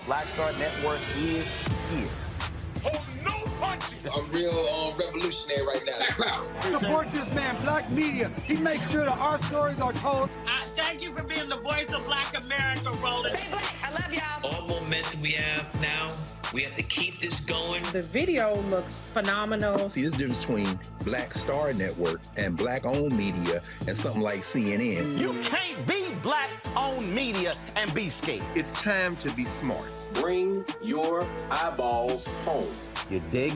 Black Star Network is here. Hold no punches. I'm real revolutionary right now. Support this man, Black Media. He makes sure that our stories are told. Thank you for being the voice of Black America, Roland. Stay black. I love y'all. All momentum we have now, we have to keep this going. The video looks phenomenal. See, there's a difference between Black Star Network and Black-owned media and something like CNN. You can't be Black-owned media and be scared. It's time to be smart. Bring your eyeballs home. You dig?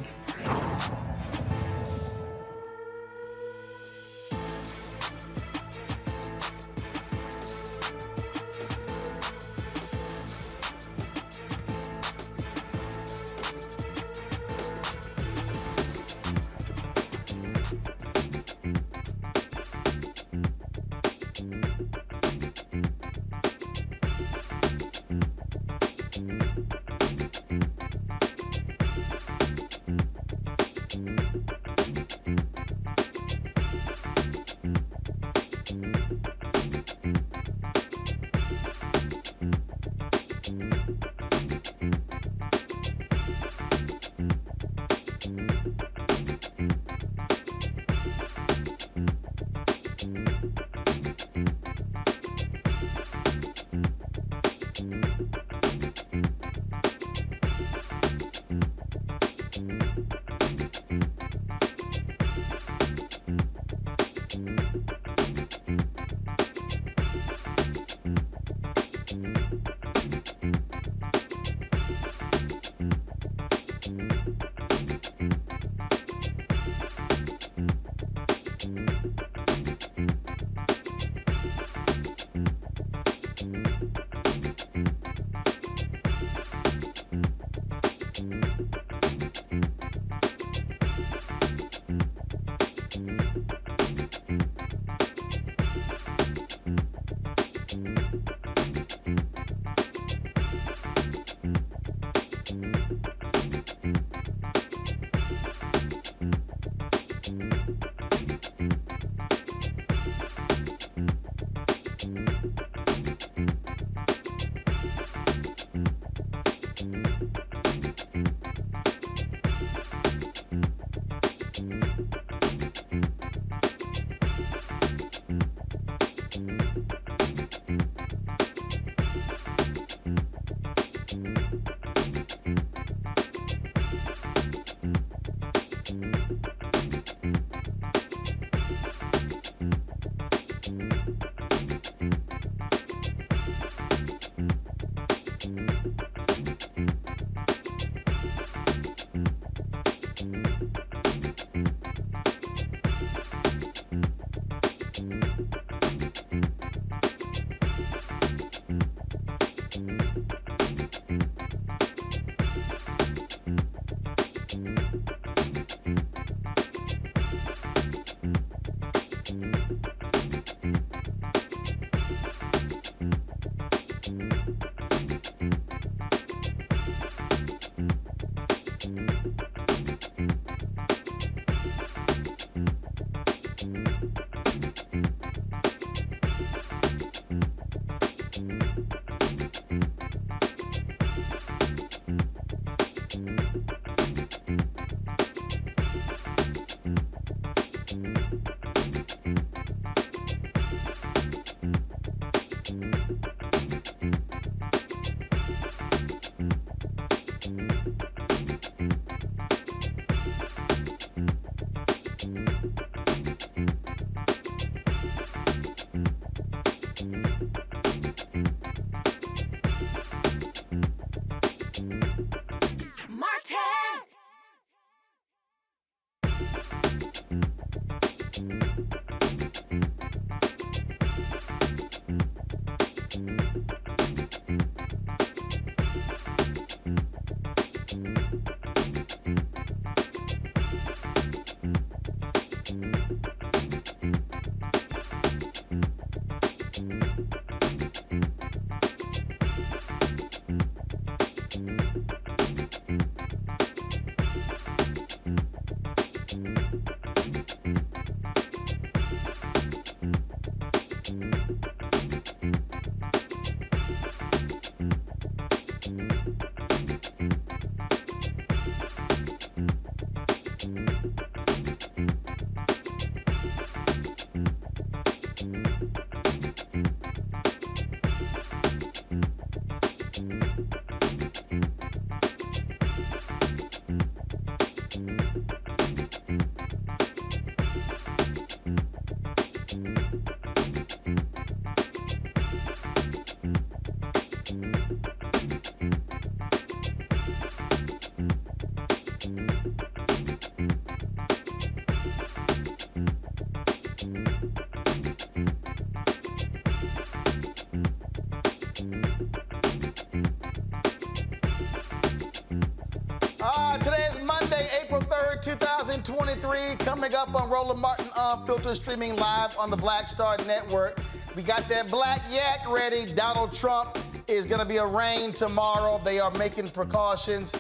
Today is Monday, April 3rd, 2023. Coming up on Roland Martin Unfiltered, streaming live on the Black Star Network. We got that black yak ready. Donald Trump is going to be arraigned tomorrow. They are making precautions,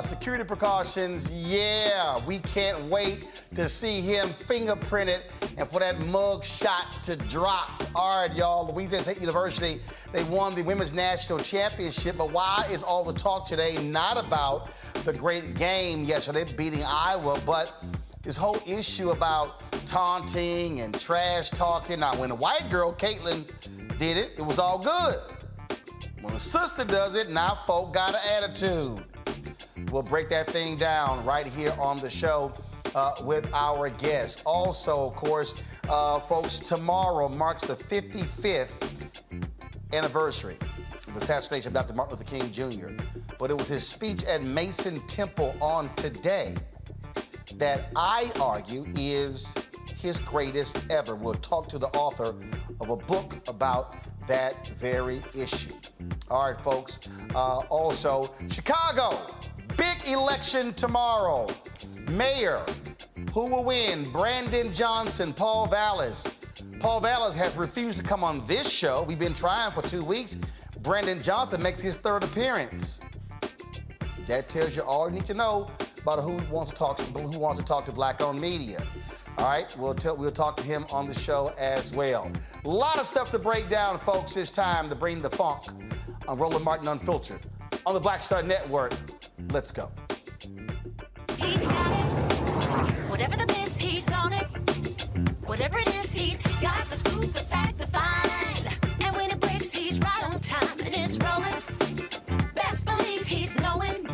security precautions. Yeah, we can't wait to see him fingerprinted and for that mug shot to drop. All right, y'all, Louisiana State University, they won the Women's National Championship, but why is all the talk today not about the great game yesterday beating Iowa, but this whole issue about taunting and trash talking? Now, when the white girl, Caitlin, did it, it was all good. When a sister does it, now folk got an attitude. We'll break that thing down right here on the show with our guests. Also, of course, folks, tomorrow marks the 55th anniversary of the assassination of Dr. Martin Luther King Jr. But it was his speech at Mason Temple on today that I argue is his greatest ever. We'll talk to the author of a book about that very issue. All right, folks. Also, Chicago, big election tomorrow. Mayor, who will win? Brandon Johnson, Paul Vallis. Paul Vallis has refused to come on this show. We've been trying for 2 weeks. Brandon Johnson makes his third appearance. That tells you all you need to know about who wants to talk to Black-owned media. All right, we'll talk to him on the show as well. A lot of stuff to break down, folks. It's time to bring the funk on Roland Martin Unfiltered on the Black Star Network. Let's go. He's got it. Whatever the miss, he's on it. Whatever it is, he's got the scoop, the fact, the find. And when it breaks, he's right on time and it's rolling. Best believe he's knowing.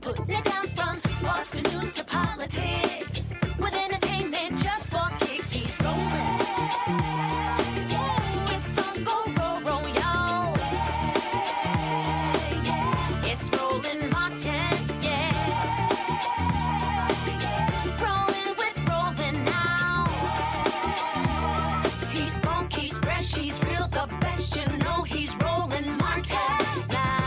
Putting it down from sports to news to politics. With entertainment just for kicks, he's rolling. It's on go, y'all. It's Roland Martin, yeah. Rolling with Roland now. He's funk, he's fresh, he's real, the best, you know he's Roland Martin now.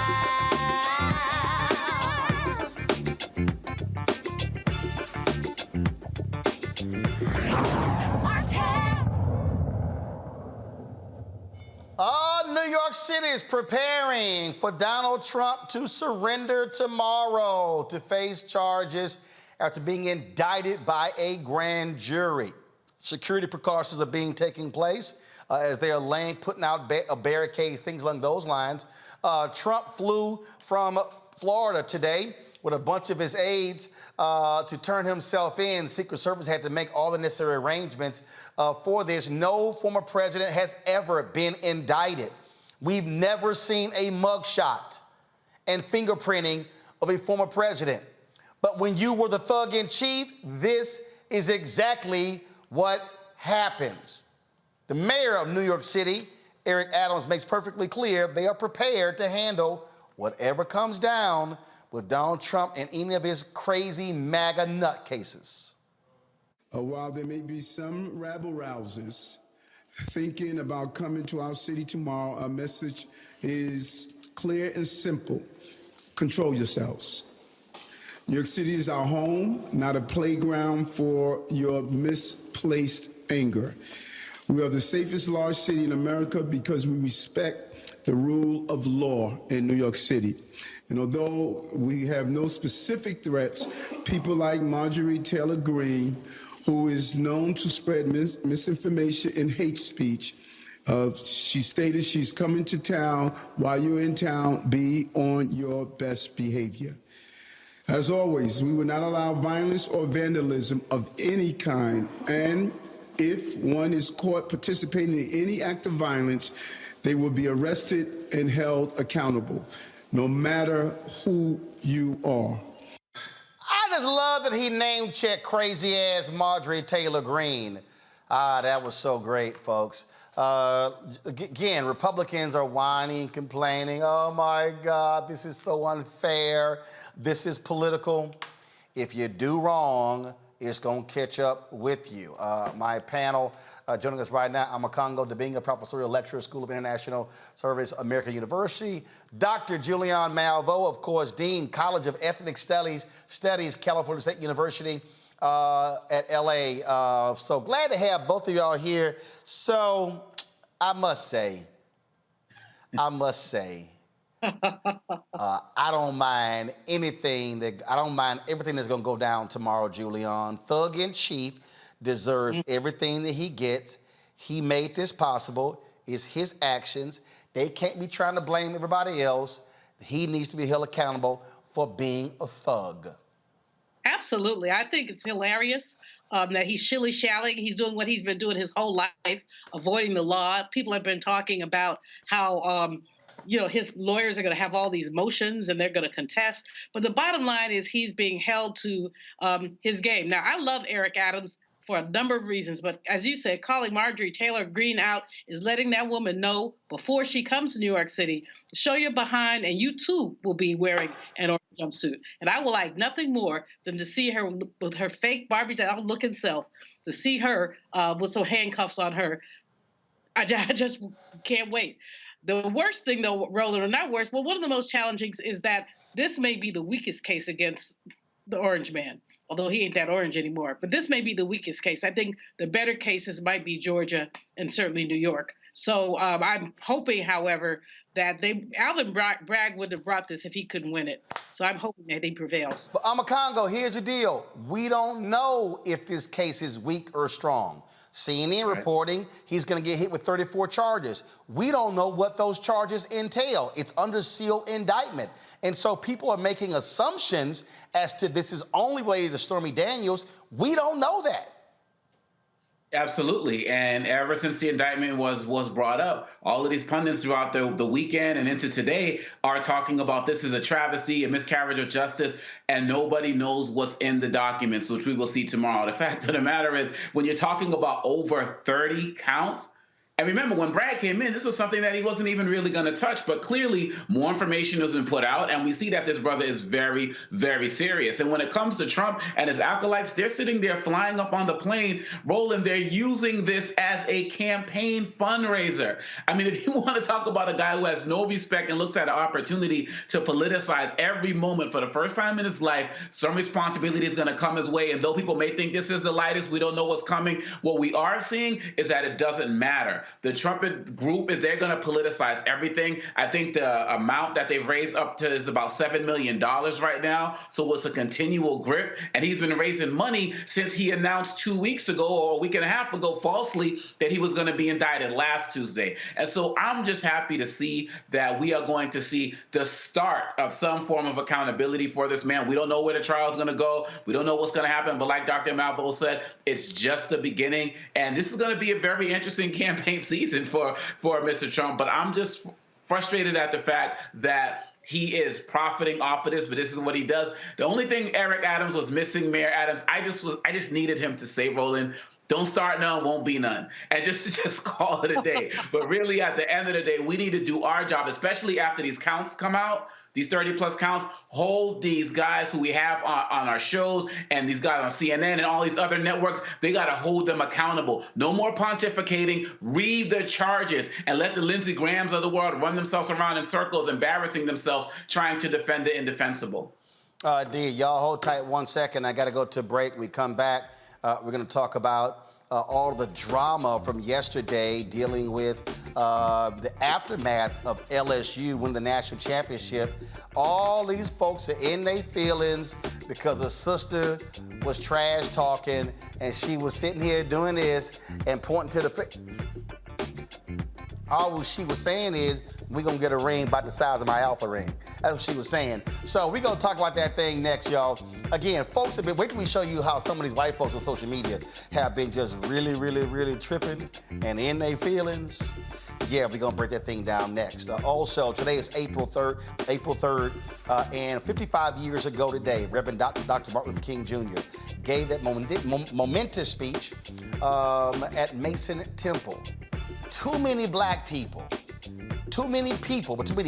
New York City is preparing for Donald Trump to surrender tomorrow to face charges after being indicted by a grand jury. Security precautions are being taken place as they are putting out barricades, things along those lines. Trump flew from Florida today with a bunch of his aides to turn himself in. Secret Service had to make all the necessary arrangements for this. No former president has ever been indicted. We've never seen a mugshot and fingerprinting of a former president. But when you were the thug in chief, this is exactly what happens. The mayor of New York City, Eric Adams, makes perfectly clear they are prepared to handle whatever comes down with Donald Trump and any of his crazy MAGA nutcases. While there may be some rabble-rousers thinking about coming to our city tomorrow, our message is clear and simple. Control yourselves. New York City is our home, not a playground for your misplaced anger. We are the safest large city in America because we respect the rule of law in New York City. And although we have no specific threats, people like Marjorie Taylor Greene, who is known to spread misinformation and hate speech, she stated she's coming to town. While you're in town, be on your best behavior. As always, we will not allow violence or vandalism of any kind. And if one is caught participating in any act of violence, they will be arrested and held accountable, no matter who you are. I just love that he name-checked crazy-ass Marjorie Taylor Greene. That was so great, folks. Again, Republicans are whining, complaining, oh my God, this is so unfair. This is political. If you do wrong, it's going to catch up with you. My panel joining us right now, Amakongo Dibinga, professorial lecturer, School of International Service, American University. Dr. Julian Malvo, of course, Dean, College of Ethnic Studies, California State University at LA. So glad to have both of y'all here. So I must say, I don't mind everything that's gonna go down tomorrow, Julian. Thug in Chief deserves everything that he gets. He made this possible. It's his actions. They can't be trying to blame everybody else. He needs to be held accountable for being a thug. Absolutely. I think it's hilarious that he's shilly-shallying. He's doing what he's been doing his whole life, avoiding the law. People have been talking about how his lawyers are going to have all these motions and they're going to contest. But the bottom line is he's being held to his game. Now, I love Eric Adams for a number of reasons, but as you said, calling Marjorie Taylor Greene out is letting that woman know before she comes to New York City, show your behind and you too will be wearing an orange jumpsuit. And I would like nothing more than to see her with her fake Barbie doll looking self, to see her with some handcuffs on her, I just can't wait. The worst thing, though, Roland, or not worst, but one of the most challenging is that this may be the weakest case against the orange man, although he ain't that orange anymore. But this may be the weakest case. I think the better cases might be Georgia and certainly New York. So I'm hoping, however, that Alvin Bragg would have brought this if he couldn't win it. So I'm hoping that he prevails. But Congo, here's the deal. We don't know if this case is weak or strong. CNN reporting he's going to get hit with 34 charges. We don't know what those charges entail. It's under seal indictment. And so people are making assumptions as to this is only related to Stormy Daniels. We don't know that. Absolutely. And ever since the indictment was brought up, all of these pundits throughout the weekend and into today are talking about this is a travesty, a miscarriage of justice, and nobody knows what's in the documents, which we will see tomorrow. The fact of the matter is, when you're talking about over 30 counts, and remember, when Bragg came in, this was something that he wasn't even really going to touch, but clearly more information has been put out, and we see that this brother is very, very serious. And when it comes to Trump and his acolytes, they're sitting there flying up on the plane, Roland, they're using this as a campaign fundraiser. I mean, if you want to talk about a guy who has no respect and looks at an opportunity to politicize every moment for the first time in his life, some responsibility is going to come his way, and though people may think this is the lightest, we don't know what's coming, what we are seeing is that it doesn't matter. The Trump group they're going to politicize everything. I think the amount that they've raised up to is about $7 million right now. So it's a continual grift. And he's been raising money since he announced 2 weeks ago or a week and a half ago falsely that he was going to be indicted last Tuesday. And so I'm just happy to see that we are going to see the start of some form of accountability for this man. We don't know where the trial is going to go. We don't know what's going to happen. But like Dr. Malvo said, it's just the beginning. And this is going to be a very interesting campaign season for Mr. Trump, but I'm just frustrated at the fact that he is profiting off of this, but this is what he does. The only thing Eric Adams was missing, Mayor Adams, I just needed him to say, Roland, don't start none, won't be none, and just call it a day. But really, at the end of the day, we need to do our job, especially after these counts come out. These 30-plus counts, hold these guys who we have on our shows and these guys on CNN and all these other networks, they got to hold them accountable. No more pontificating. Read the charges and let the Lindsey Grahams of the world run themselves around in circles, embarrassing themselves, trying to defend the indefensible. D, y'all hold tight 1 second. I got to go to break. We come back. We're going to talk about all the drama from yesterday dealing with the aftermath of LSU winning the national championship. All these folks are in their feelings because a sister was trash talking and she was sitting here doing this and pointing to the all she was saying is, we're going to get a ring about the size of my alpha ring. That's what she was saying. So we're going to talk about that thing next, y'all. Again, folks have been, wait till we show you how some of these white folks on social media have been just really, really, really tripping and in their feelings. Yeah, we're going to break that thing down next. Also, today is April 3rd, and 55 years ago today, Reverend Dr. Martin Luther King Jr. gave that momentous speech at Mason Temple. Too many black people, but too many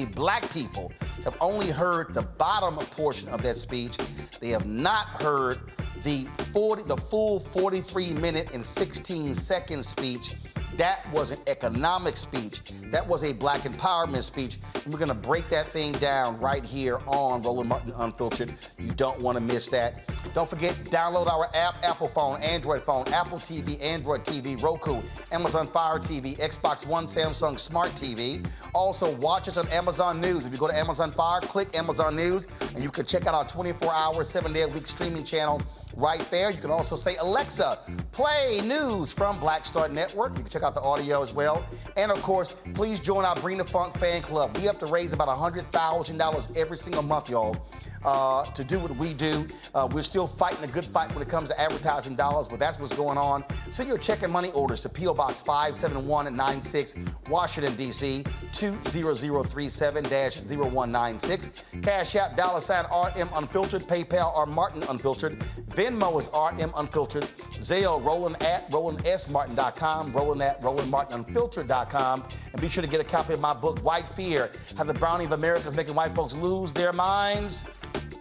black people have only heard the bottom portion of that speech. They have not heard the full 43-minute and 16-second speech. That was an economic speech. That was a black empowerment speech. And we're going to break that thing down right here on Roland Martin Unfiltered. You don't want to miss that. Don't forget, download our app, Apple phone, Android phone, Apple TV, Android TV, Roku, Amazon Fire TV, Xbox One, Samsung Smart TV. Also, watch us on Amazon News. If you go to Amazon Fire, click Amazon News, and you can check out our 24-hour, 7-day-a-week streaming channel right there. You can also say, Alexa, play news from Black Star Network. You can check out the audio as well. And of course, please join our Bring the Funk fan club. We have to raise about $100,000 every single month, y'all, to do what we do. We're still fighting a good fight when it comes to advertising dollars, but that's what's going on. Send your check and money orders to P.O. Box 57196, Washington, D.C., 20037-0196. Cash App, $RM Unfiltered, PayPal, R Martin Unfiltered, Venmo is RM Unfiltered, Zelle, Roland at RolandSMartin.com, Roland at RolandMartinUnfiltered.com, and be sure to get a copy of my book, White Fear, How the Browning of America is Making White Folks Lose Their Minds.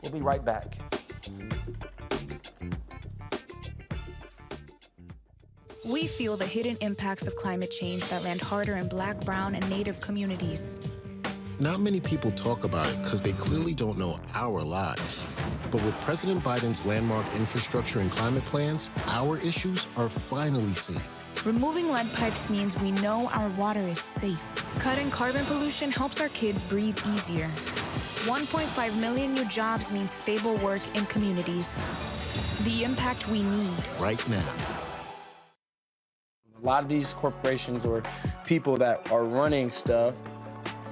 We'll be right back. We feel the hidden impacts of climate change that land harder in Black, brown, and Native communities. Not many people talk about it because they clearly don't know our lives. But with President Biden's landmark infrastructure and climate plans, our issues are finally seen. Removing lead pipes means we know our water is safe. Cutting carbon pollution helps our kids breathe easier. 1.5 million new jobs means stable work in communities. The impact we need right now. A lot of these corporations or people that are running stuff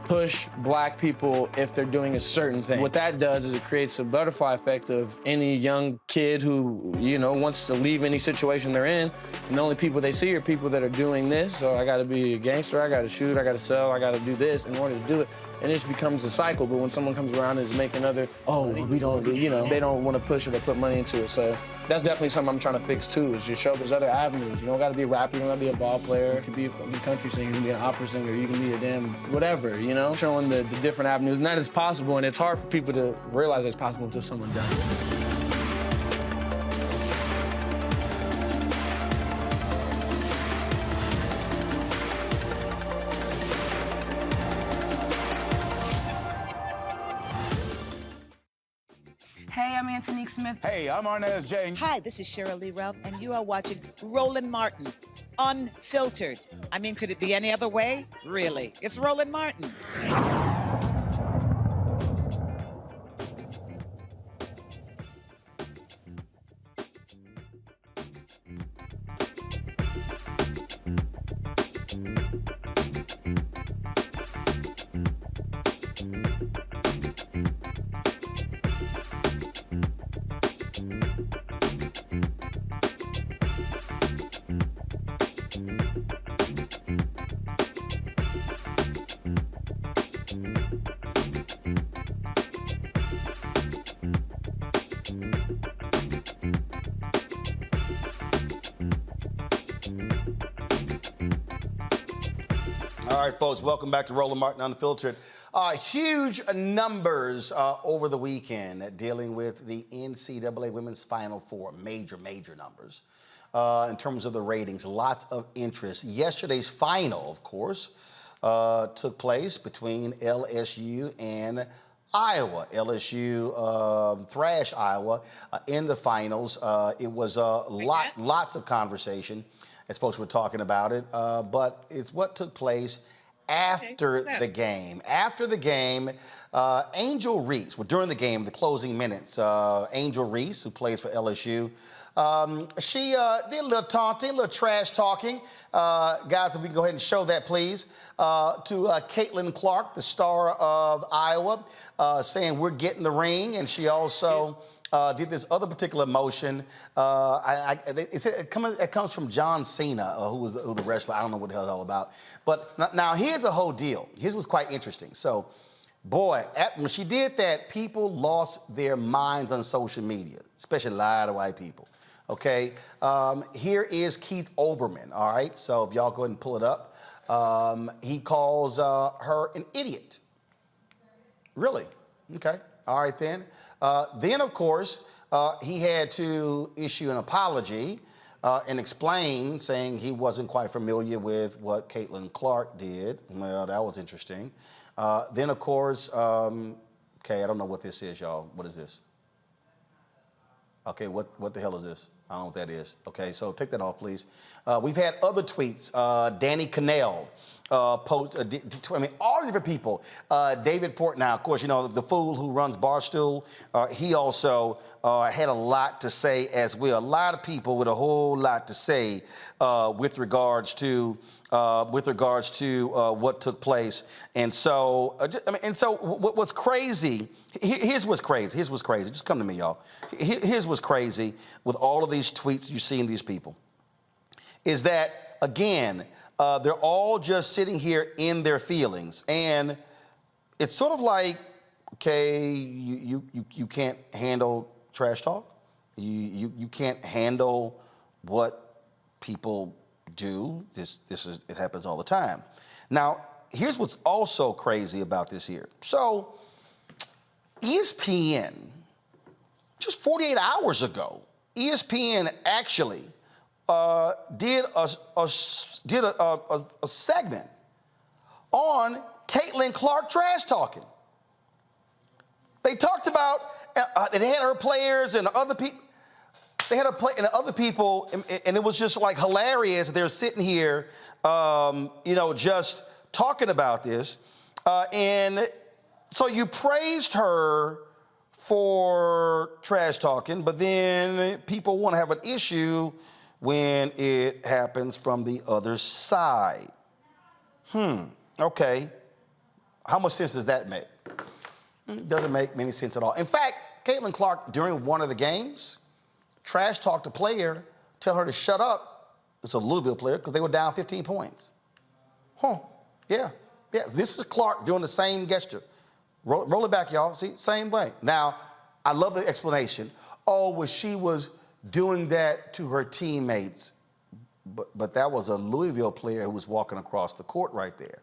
push Black people if they're doing a certain thing. What that does is it creates a butterfly effect of any young kid who, wants to leave any situation they're in, and the only people they see are people that are doing this. So I gotta be a gangster, I gotta shoot, I gotta sell, I gotta do this in order to do it. And it just becomes a cycle. But when someone comes around and is making we don't, they don't want to push it or put money into it. So that's definitely something I'm trying to fix too, is just show there's other avenues. You don't gotta be a rapper, you don't gotta be a ball player, you can be a country singer, you can be an opera singer, you can be a damn whatever, showing the different avenues. And that is possible, and it's hard for people to realize it's possible until someone does it. Hey, I'm Antonique Smith. Hey, I'm Arnez J. Hi, this is Cheryl Lee Ralph, and you are watching Roland Martin, Unfiltered. I mean, could it be any other way? Really? It's Roland Martin. All right, folks, welcome back to Roland Martin Unfiltered. Huge numbers over the weekend dealing with the NCAA Women's Final Four. Major numbers in terms of the ratings. Lots of interest. Yesterday's final, of course, took place between LSU and Iowa. LSU thrashed Iowa in the finals. It was lots of conversation as folks were talking about it, but it's what took place after the game. After the game, Angel Reese, during the game, the closing minutes, Angel Reese, who plays for LSU, she did a little taunting, a little trash talking. Guys, if we can go ahead and show that, please, to Caitlin Clark, the star of Iowa, saying we're getting the ring. And she also did this other particular motion. It comes from John Cena, who was the wrestler. I don't know what the hell it's all about. But now here's the whole deal. Here's what's quite interesting. So, boy, when she did that, people lost their minds on social media, especially a lot of white people. Okay, here is Keith Olbermann. All right, so if y'all go ahead and pull it up, he calls her an idiot. Really? Okay. All right, then. Then, of course, he had to issue an apology and explain, saying he wasn't quite familiar with what Caitlin Clark did. Well, that was interesting. Then, of course, okay, I don't know what this is, y'all. What is this? Okay, what the hell is this? I don't know what that is. Okay, so take that off, please. We've had other tweets. Danny Cannell post. All different people. David Portnow, of course, the fool who runs Barstool. He also had a lot to say as well. A lot of people with a whole lot to say with regards to what took place. And so, what's crazy? Here's what's crazy. Just come to me, y'all. Here's what's crazy with all of these tweets you see in these people is that, again, they're all just sitting here in their feelings. And it's sort of like, okay, you can't handle trash talk. You can't handle what people do. It happens all the time. Now, here's what's also crazy about this here. So, ESPN, just 48 hours ago, ESPN actually did a segment on Caitlin Clark trash talking. They talked about, they had her players and other people. They had other people, and it was just like hilarious. They're sitting here, just talking about this. And so you praised her for trash talking, but then people want to have an issue when it happens from the other side. Okay. How much sense does that make? It doesn't make any sense at all. In fact, Caitlin Clark, during one of the games, trash talked a player, tell her to shut up. It's a Louisville player, because they were down 15 points. Yeah. This is Clark doing the same gesture. Roll it back, y'all. See, same way. Now, I love the explanation. She was doing that to her teammates. But that was a Louisville player who was walking across the court right there.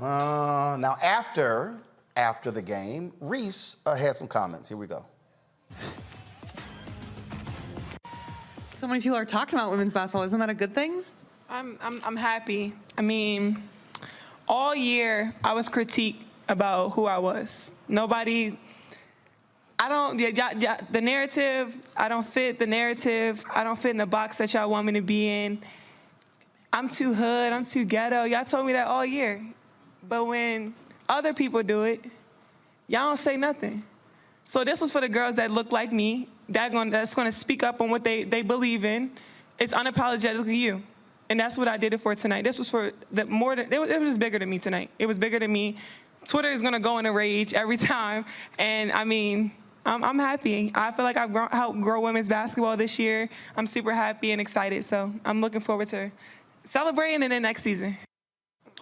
Now, after the game, Reese had some comments. Here we go. So many people are talking about women's basketball. Isn't that a good thing? I'm happy. I mean, all year I was critiqued about who I was. The narrative, I don't fit the narrative. I don't fit in the box that y'all want me to be in. I'm too hood, I'm too ghetto. Y'all told me that all year. But when other people do it, y'all don't say nothing. So this was for the girls that look like me, that's gonna speak up on what they believe in. It's unapologetically you. And that's what I did it for tonight. This was for it was just bigger than me tonight. It was bigger than me. Twitter is gonna go in a rage every time. And I mean, I'm happy. I feel like I've helped grow women's basketball this year. I'm super happy and excited. So I'm looking forward to celebrating in the next season.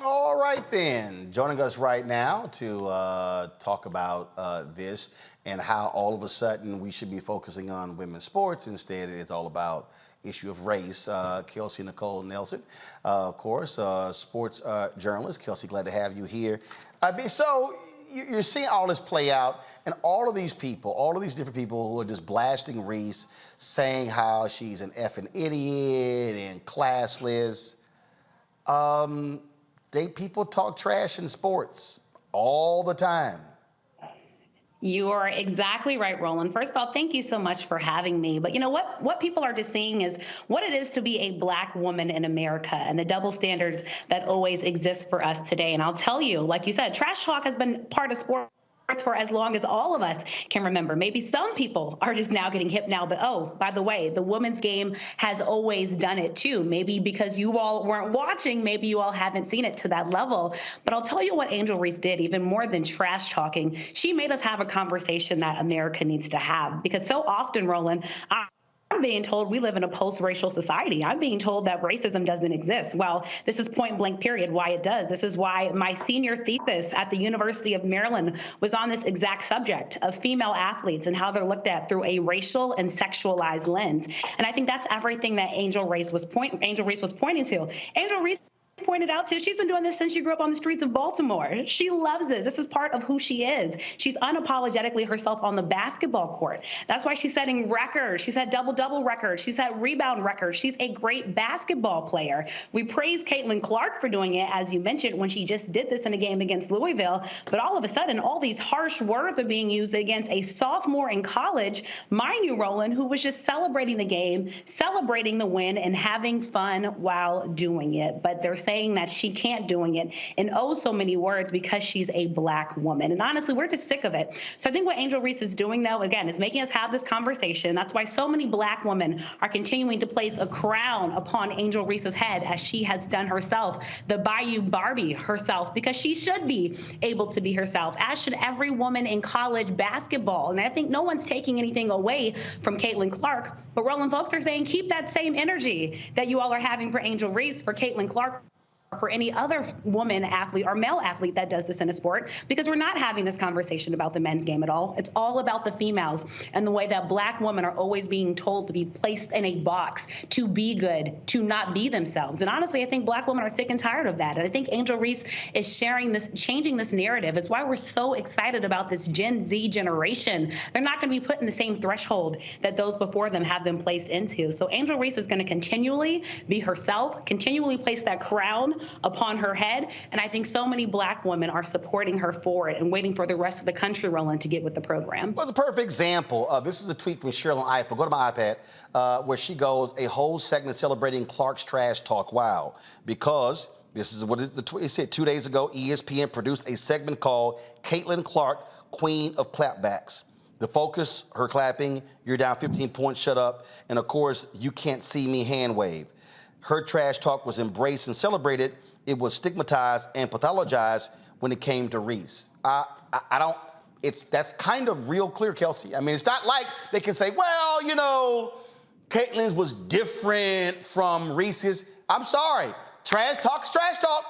All right, then. Joining us right now to talk about this and how all of a sudden we should be focusing on women's sports. Instead, it's all about issue of race. Kelsey Nicole Nelson, of course, sports journalist. Kelsey, glad to have you here. So you're seeing all this play out, and all of these different people who are just blasting Reese, saying how she's an effing idiot and classless. People talk trash in sports all the time. You are exactly right, Roland. First of all, thank you so much for having me. But you know what people are just seeing is what it is to be a Black woman in America and the double standards that always exist for us today. And I'll tell you, like you said, trash talk has been part of sports for as long as all of us can remember. Maybe some people are just now getting hip now, but by the way, the women's game has always done it too. Maybe because you all weren't watching, maybe you all haven't seen it to that level. But I'll tell you what Angel Reese did, even more than trash talking. She made us have a conversation that America needs to have, because so often, Roland, I'm being told we live in a post-racial society. I'm being told that racism doesn't exist. Well, this is point blank period why it does. This is why my senior thesis at the University of Maryland was on this exact subject of female athletes and how they're looked at through a racial and sexualized lens. And I think that's everything that Angel Reese was pointing to. Angel Reese pointed out too, she's been doing this since she grew up on the streets of Baltimore. She loves this. This is part of who she is. She's unapologetically herself on the basketball court. That's why she's setting records. She's had double-double records. She's had rebound records. She's a great basketball player. We praise Caitlin Clark for doing it, as you mentioned, when she just did this in a game against Louisville. But all of a sudden, all these harsh words are being used against a sophomore in college, mind you, Roland, who was just celebrating the game, celebrating the win, and having fun while doing it. But they're saying that she can't doing it in so many words because she's a Black woman. And honestly, we're just sick of it. So I think what Angel Reese is doing, though, again, is making us have this conversation. That's why so many Black women are continuing to place a crown upon Angel Reese's head, as she has done herself, the Bayou Barbie herself, because she should be able to be herself, as should every woman in college basketball. And I think no one's taking anything away from Caitlin Clark, but Roland, folks are saying keep that same energy that you all are having for Angel Reese, for Caitlin Clark, for any other woman athlete or male athlete that does this in a sport, because we're not having this conversation about the men's game at all. It's all about the females and the way that Black women are always being told to be placed in a box, to be good, to not be themselves. And honestly, I think Black women are sick and tired of that. And I think Angel Reese is sharing this, changing this narrative. It's why we're so excited about this Gen Z generation. They're not going to be put in the same threshold that those before them have been placed into. So Angel Reese is going to continually be herself, continually place that crown upon her head. And I think so many Black women are supporting her for it and waiting for the rest of the country, Roland, to get with the program. Well, it's a perfect example. This is a tweet from Cheryl on iPhone. Go to my iPad, where she goes, a whole segment celebrating Clark's trash talk. Wow. Because this is what the tweet said. 2 days ago, ESPN produced a segment called Caitlin Clark, Queen of Clapbacks. The focus, her clapping, you're down 15 points, shut up, and of course, you can't see me hand wave. Her trash talk was embraced and celebrated. It was stigmatized and pathologized when it came to Reese. That's kind of real clear, Kelsey. I mean, it's not like they can say, well, you know, Caitlin's was different from Reese's. I'm sorry, trash talk is trash talk.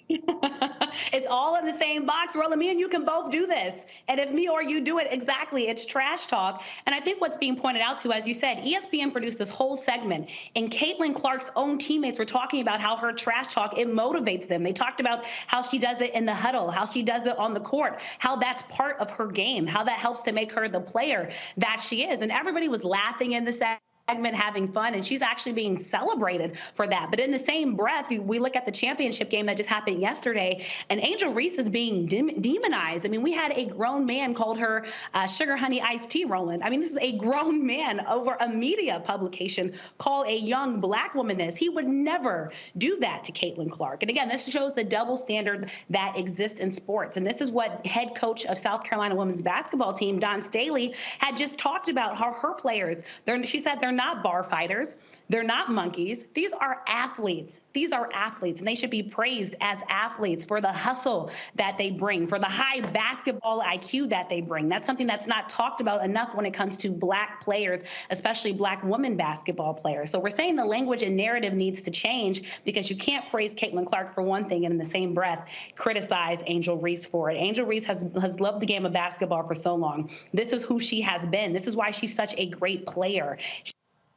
It's all in the same box, Roland. Me and you can both do this. And if me or you do it, exactly, it's trash talk. And I think what's being pointed out to, as you said, ESPN produced this whole segment, and Caitlin Clark's own teammates were talking about how her trash talk, it motivates them. They talked about how she does it in the huddle, how she does it on the court, how that's part of her game, how that helps to make her the player that she is. And everybody was laughing in the segment, having fun, and she's actually being celebrated for that. But in the same breath, we look at the championship game that just happened yesterday, and Angel Reese is being demonized. I mean, we had a grown man called her sugar honey iced tea, Roland. I mean, this is a grown man over a media publication call a young Black woman this. He would never do that to Caitlin Clark. And again, this shows the double standard that exists in sports. And this is what head coach of South Carolina women's basketball team, Dawn Staley, had just talked about, how her players, she said they're not bar fighters. They're not monkeys. These are athletes. These are athletes, and they should be praised as athletes for the hustle that they bring, for the high basketball IQ that they bring. That's something that's not talked about enough when it comes to Black players, especially Black women basketball players. So we're saying the language and narrative needs to change, because you can't praise Caitlin Clark for one thing and in the same breath criticize Angel Reese for it. Angel Reese has loved the game of basketball for so long. This is who she has been. This is why she's such a great player.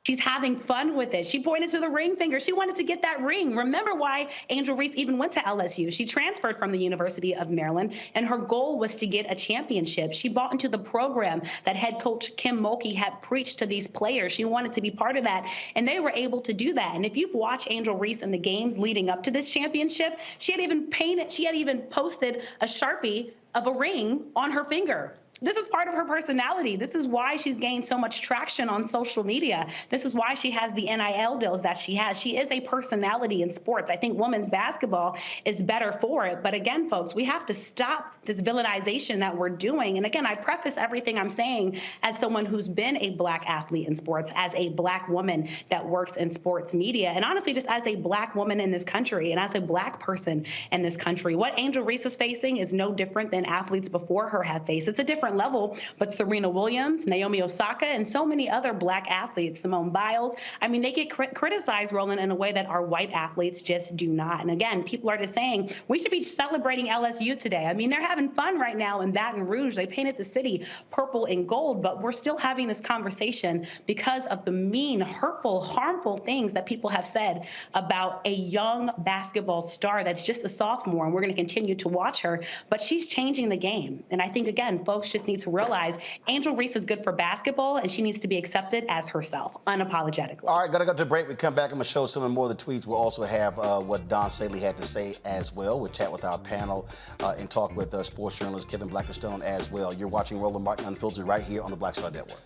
She's having fun with it. She pointed to the ring finger. She wanted to get that ring. Remember why Angel Reese even went to LSU. She transferred from the University of Maryland, and her goal was to get a championship. She bought into the program that head coach Kim Mulkey had preached to these players. She wanted to be part of that, and they were able to do that. And if you've watched Angel Reese in the games leading up to this championship, she had even posted a Sharpie of a ring on her finger. This is part of her personality. This is why she's gained so much traction on social media. This is why she has the NIL deals that she has. She is a personality in sports. I think women's basketball is better for it. But again, folks, we have to stop this villainization that we're doing. And again, I preface everything I'm saying as someone who's been a Black athlete in sports, as a Black woman that works in sports media, and honestly, just as a Black woman in this country and as a Black person in this country. What Angel Reese is facing is no different than athletes before her have faced. It's a different level, but Serena Williams, Naomi Osaka, and so many other Black athletes, Simone Biles, I mean, they get criticized, Roland, in a way that our white athletes just do not. And again, people are just saying we should be celebrating LSU today. I mean, they're having fun right now in Baton Rouge. They painted the city purple and gold, but we're still having this conversation because of the mean, hurtful, harmful things that people have said about a young basketball star that's just a sophomore, and we're going to continue to watch her, but she's changing the game. And I think, again, folks just need to realize Angel Reese is good for basketball, and she needs to be accepted as herself, unapologetically. All right, gotta go to break. We come back, I'm gonna show some more of the tweets. We'll also have what Dawn Staley had to say as well. We'll chat with our panel and talk with sports journalist Kevin Blackerstone as well. You're watching Roland Martin Unfiltered right here on the Black Star Network.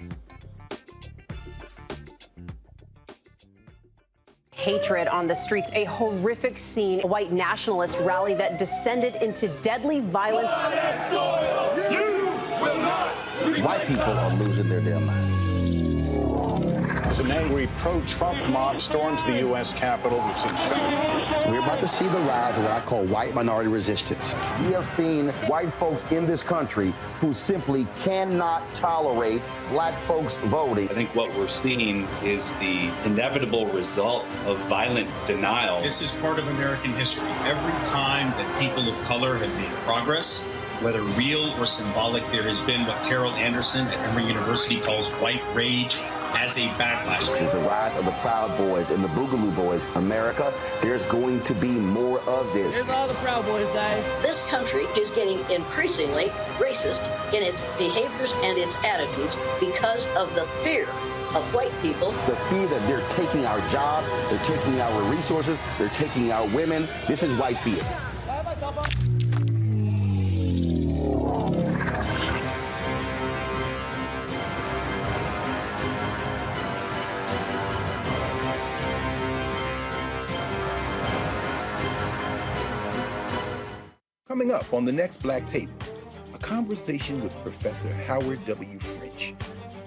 Hatred on the streets, a horrific scene, a white nationalist rally that descended into deadly violence. White people are losing their damn minds. as an angry pro-Trump mob storms the U.S. Capitol. We've seen We're about to see the rise of what I call white minority resistance. We have seen white folks in this country who simply cannot tolerate black folks voting. I think what we're seeing is the inevitable result of violent denial. This is part of American history. Every time that people of color have made progress, whether real or symbolic, there has been what Carol Anderson at Emory University calls white rage as a backlash. This is the rise of the Proud Boys and the Boogaloo Boys. America, there's going to be more of this. Here's all the Proud Boys, guys. This country is getting increasingly racist in its behaviors and its attitudes because of the fear of white people. The fear that they're taking our jobs, they're taking our resources, they're taking our women. This is white fear. Coming up on the next Black Table, a conversation with Professor Howard W. French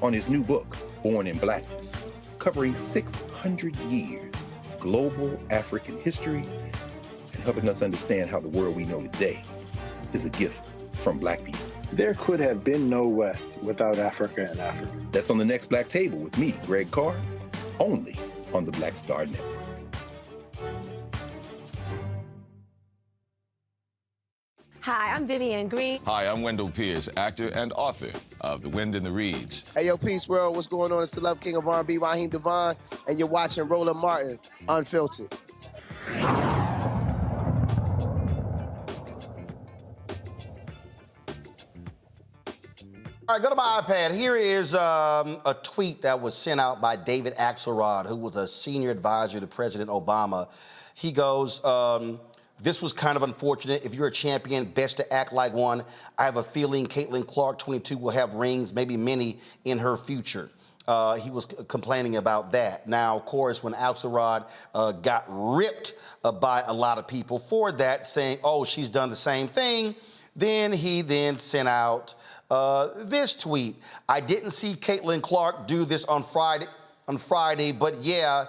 on his new book, Born in Blackness, covering 600 years of global African history and helping us understand how the world we know today is a gift from Black people. There could have been no West without Africa and Africa. That's on the next Black Table with me, Greg Carr, only on the Black Star Network. Hi, I'm Vivian Green. Hi, I'm Wendell Pierce, actor and author of The Wind in the Reeds. Hey, yo, Peace World, what's going on? It's the Love King of R&B, Raheem Devon, and you're watching Roland Martin, Unfiltered. All right, go to my iPad. Here is a tweet that was sent out by David Axelrod, who was a senior advisor to President Obama. He goes, this was kind of unfortunate. If you're a champion, best to act like one. I have a feeling Caitlin Clark, 22, will have rings, maybe many, in her future. He was complaining about that. Now, of course, when Axelrod got ripped by a lot of people for that, saying, oh, she's done the same thing, then he sent out this tweet. I didn't see Caitlin Clark do this on Friday, but yeah,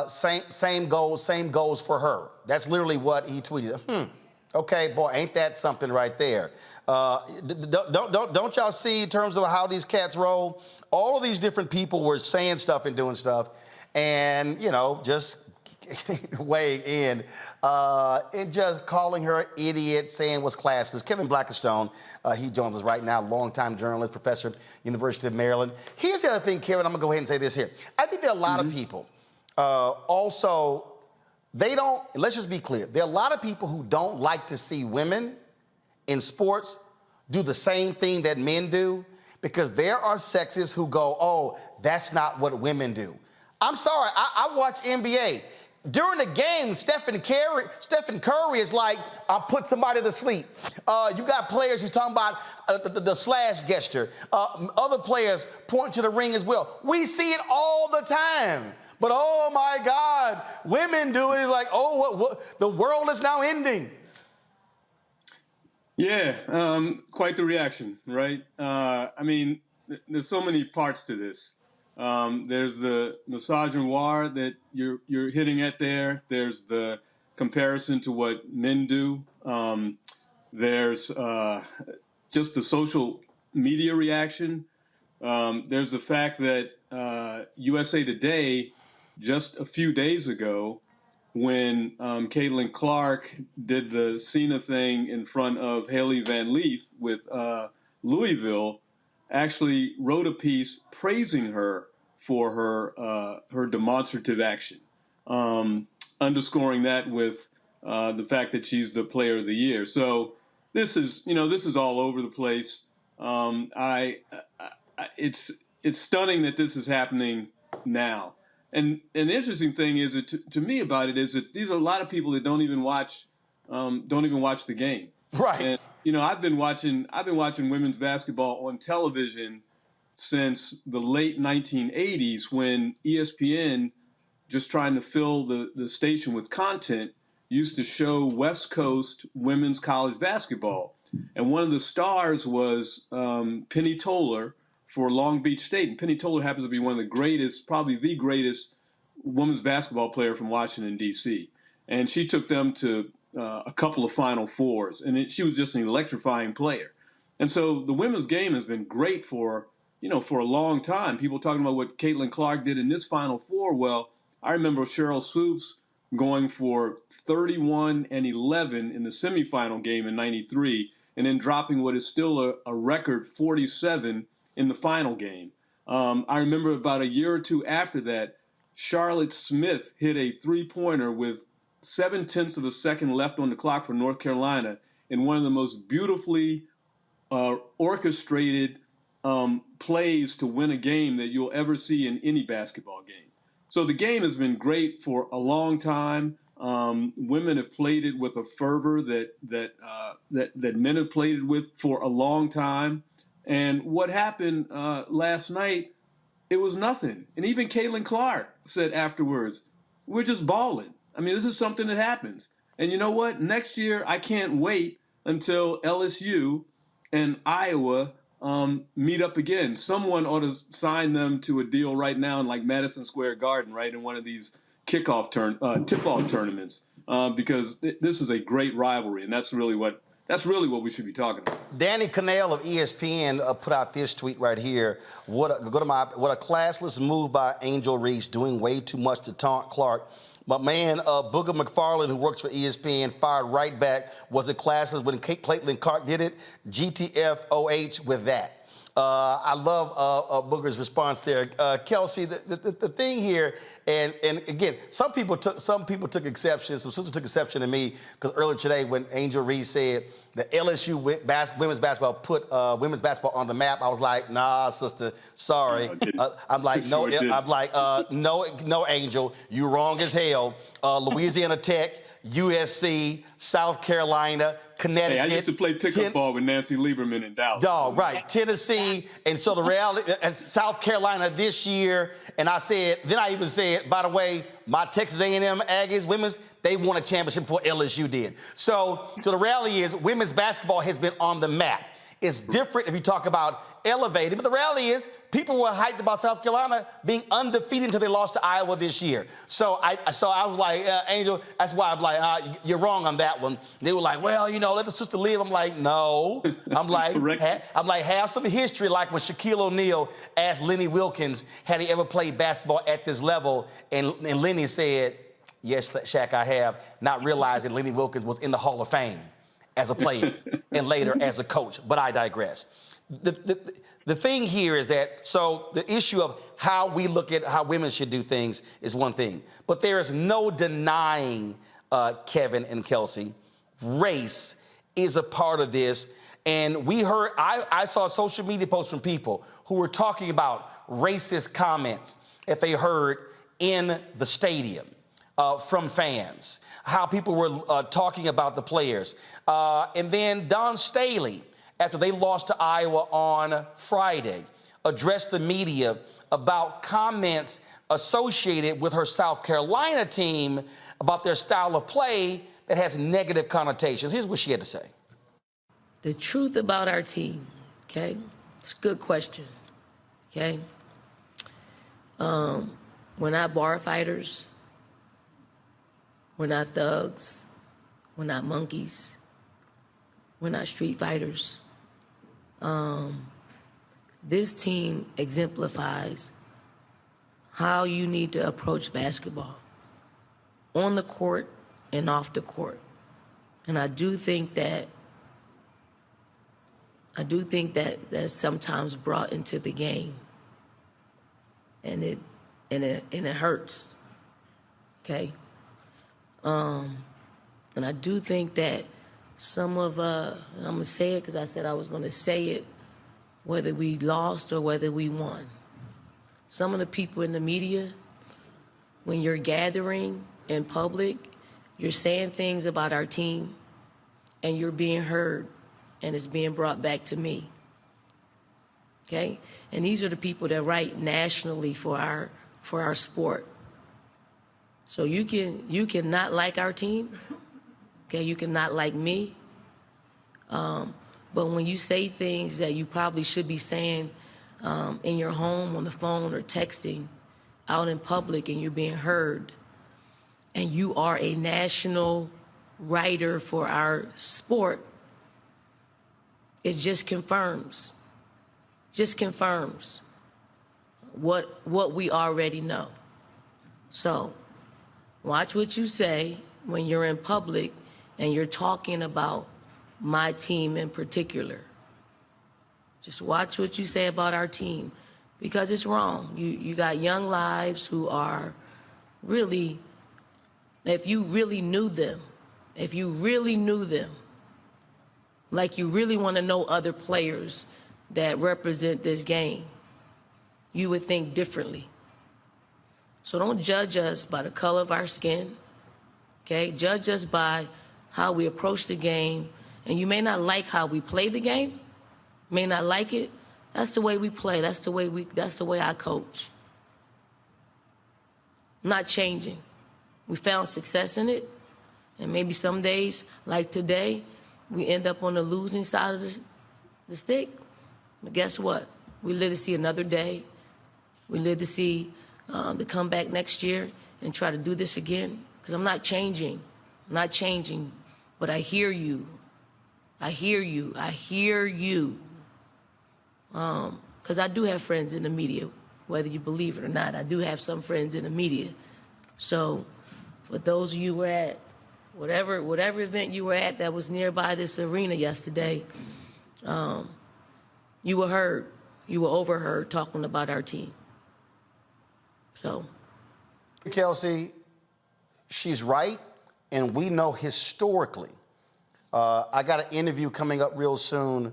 same goals for her. That's literally what he tweeted. Okay, boy, ain't that something right there? Don't y'all see in terms of how these cats roll? All of these different people were saying stuff and doing stuff, and you know, just weighing in and just calling her an idiot, saying what's classless. Kevin Blackistone, he joins us right now, longtime journalist, professor, University of Maryland. Here's the other thing, Kevin, I'm gonna go ahead and say this here. I think there are a lot of people also, let's just be clear. There are a lot of people who don't like to see women in sports do the same thing that men do, because there are sexists who go, oh, that's not what women do. I'm sorry, I watch NBA. During the game, Stephen Curry is like, I'll put somebody to sleep. You got players who's talking about the slash gesture. Other players point to the ring as well. We see it all the time. But oh my God, women do it. It's like, oh, what, the world is now ending. Yeah, quite the reaction, right? I mean, there's so many parts to this. There's the misogynoir that you're hitting at there. There's the comparison to what men do. There's just the social media reaction. There's the fact that USA Today, just a few days ago, when Caitlin Clark did the Cena thing in front of Haley Van Leith with Louisville, actually wrote a piece praising her for her demonstrative action, underscoring that with the fact that she's the Player of the Year. So this is all over the place. It's stunning that this is happening now. And the interesting thing is that to me about it is that these are a lot of people that don't even watch the game. Right. And I've been watching women's basketball on television since the late 1980s, when ESPN, just trying to fill the station with content, used to show West Coast women's college basketball. And one of the stars was Penny Toller for Long Beach State. And Penny Toller happens to be one of the greatest, probably the greatest women's basketball player from Washington, D.C. And she took them to a couple of Final Fours. And she was just an electrifying player. And so the women's game has been great for a long time. People talking about what Caitlin Clark did in this Final Four. Well, I remember Cheryl Swoops going for 31 and 11 in the semifinal game in '93, and then dropping what is still a record 47 in the final game. I remember about a year or two after that, Charlotte Smith hit a three-pointer with 0.7 of a second left on the clock for North Carolina in one of the most beautifully orchestrated plays to win a game that you'll ever see in any basketball game. So the game has been great for a long time. Women have played it with a fervor that men have played it with for a long time. And what happened last night, it was nothing. And even Caitlin Clark said afterwards, "We're just balling." I mean, this is something that happens. And you know what? Next year, I can't wait until LSU and Iowa meet up again. Someone ought to sign them to a deal right now in like Madison Square Garden, right, in one of these tip-off tournaments, because this is a great rivalry, and that's really what we should be talking about. Danny Cannell of ESPN put out this tweet right here. What a classless move by Angel Reese, doing way too much to taunt Clark. My man, Booger McFarland, who works for ESPN, fired right back. Was it classless when Caitlin Clark did it? GTFOH with that. I love Booger's response there. Kelsey, the thing here, and again, some people took exception. Some sisters took exception to me because earlier today when Angel Reese said that LSU women's basketball put women's basketball on the map, I was like, nah, sister, sorry. I'm like, no, I'm like, no, Angel, you wrong as hell. Louisiana Tech, USC, South Carolina, Connecticut. Hey, I used to play pickup ball with Nancy Lieberman in Dallas. Dog, right. Tennessee, and so the reality, and South Carolina this year, and I even said, by the way, my Texas A&M Aggies women's, they won a championship before LSU did. So the reality is women's basketball has been on the map. It's different if you talk about elevated, but the reality is people were hyped about South Carolina being undefeated until they lost to Iowa this year. So I was like, Angel, that's why I'm like, you're wrong on that one. They were like, well, let the sister live. I'm like, no. I'm like, have some history, like when Shaquille O'Neal asked Lenny Wilkins, had he ever played basketball at this level? And Lenny said, yes, Shaq, I have, not realizing Lenny Wilkins was in the Hall of Fame as a player and later as a coach, but I digress. The thing here is that, so the issue of how we look at how women should do things is one thing, but there is no denying, Kevin and Kelsey, race is a part of this. And we heard, I saw social media posts from people who were talking about racist comments that they heard in the stadium. From fans, how people were talking about the players. And then Don Staley, after they lost to Iowa on Friday, addressed the media about comments associated with her South Carolina team about their style of play that has negative connotations. Here's what she had to say. The truth about our team, okay? It's a good question, okay? We're not bar fighters. We're not thugs. We're not monkeys. We're not street fighters. This team exemplifies how you need to approach basketball on the court and off the court. And I do think that that's sometimes brought into the game. And it hurts. Okay? And I do think that some of, I'm going to say it because I said I was going to say it, whether we lost or whether we won. Some of the people in the media, when you're gathering in public, you're saying things about our team and you're being heard and it's being brought back to me. Okay? And these are the people that write nationally for our sport. So you can not like our team, okay? You can not like me, but when you say things that you probably should be saying in your home, on the phone, or texting, out in public, and you're being heard, and you are a national writer for our sport, it just confirms what we already know. So watch what you say when you're in public and you're talking about my team in particular. Just watch what you say about our team, because it's wrong. You got young lives who are really, if you really knew them, like you really want to know other players that represent this game, you would think differently. So don't judge us by the color of our skin, okay? Judge us by how we approach the game. And you may not like how we play the game, may not like it. That's the way we play. That's the way I coach. Not changing. We found success in it. And maybe some days, like today, we end up on the losing side of the stick. But guess what? We live to see another day. We live to see the comeback next year and try to do this again. Because I'm not changing. But I hear you. Because I do have friends in the media, whether you believe it or not. I do have some friends in the media. So for those of you who were at whatever event you were at that was nearby this arena yesterday, you were heard. You were overheard talking about our team. So. Kelsey, she's right, and we know historically. I got an interview coming up real soon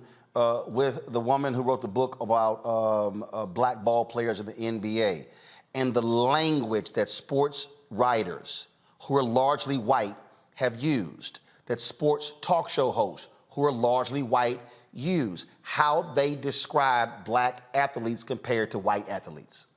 with the woman who wrote the book about black ball players in the NBA, and the language that sports writers who are largely white have used, that sports talk show hosts who are largely white use, how they describe black athletes compared to white athletes.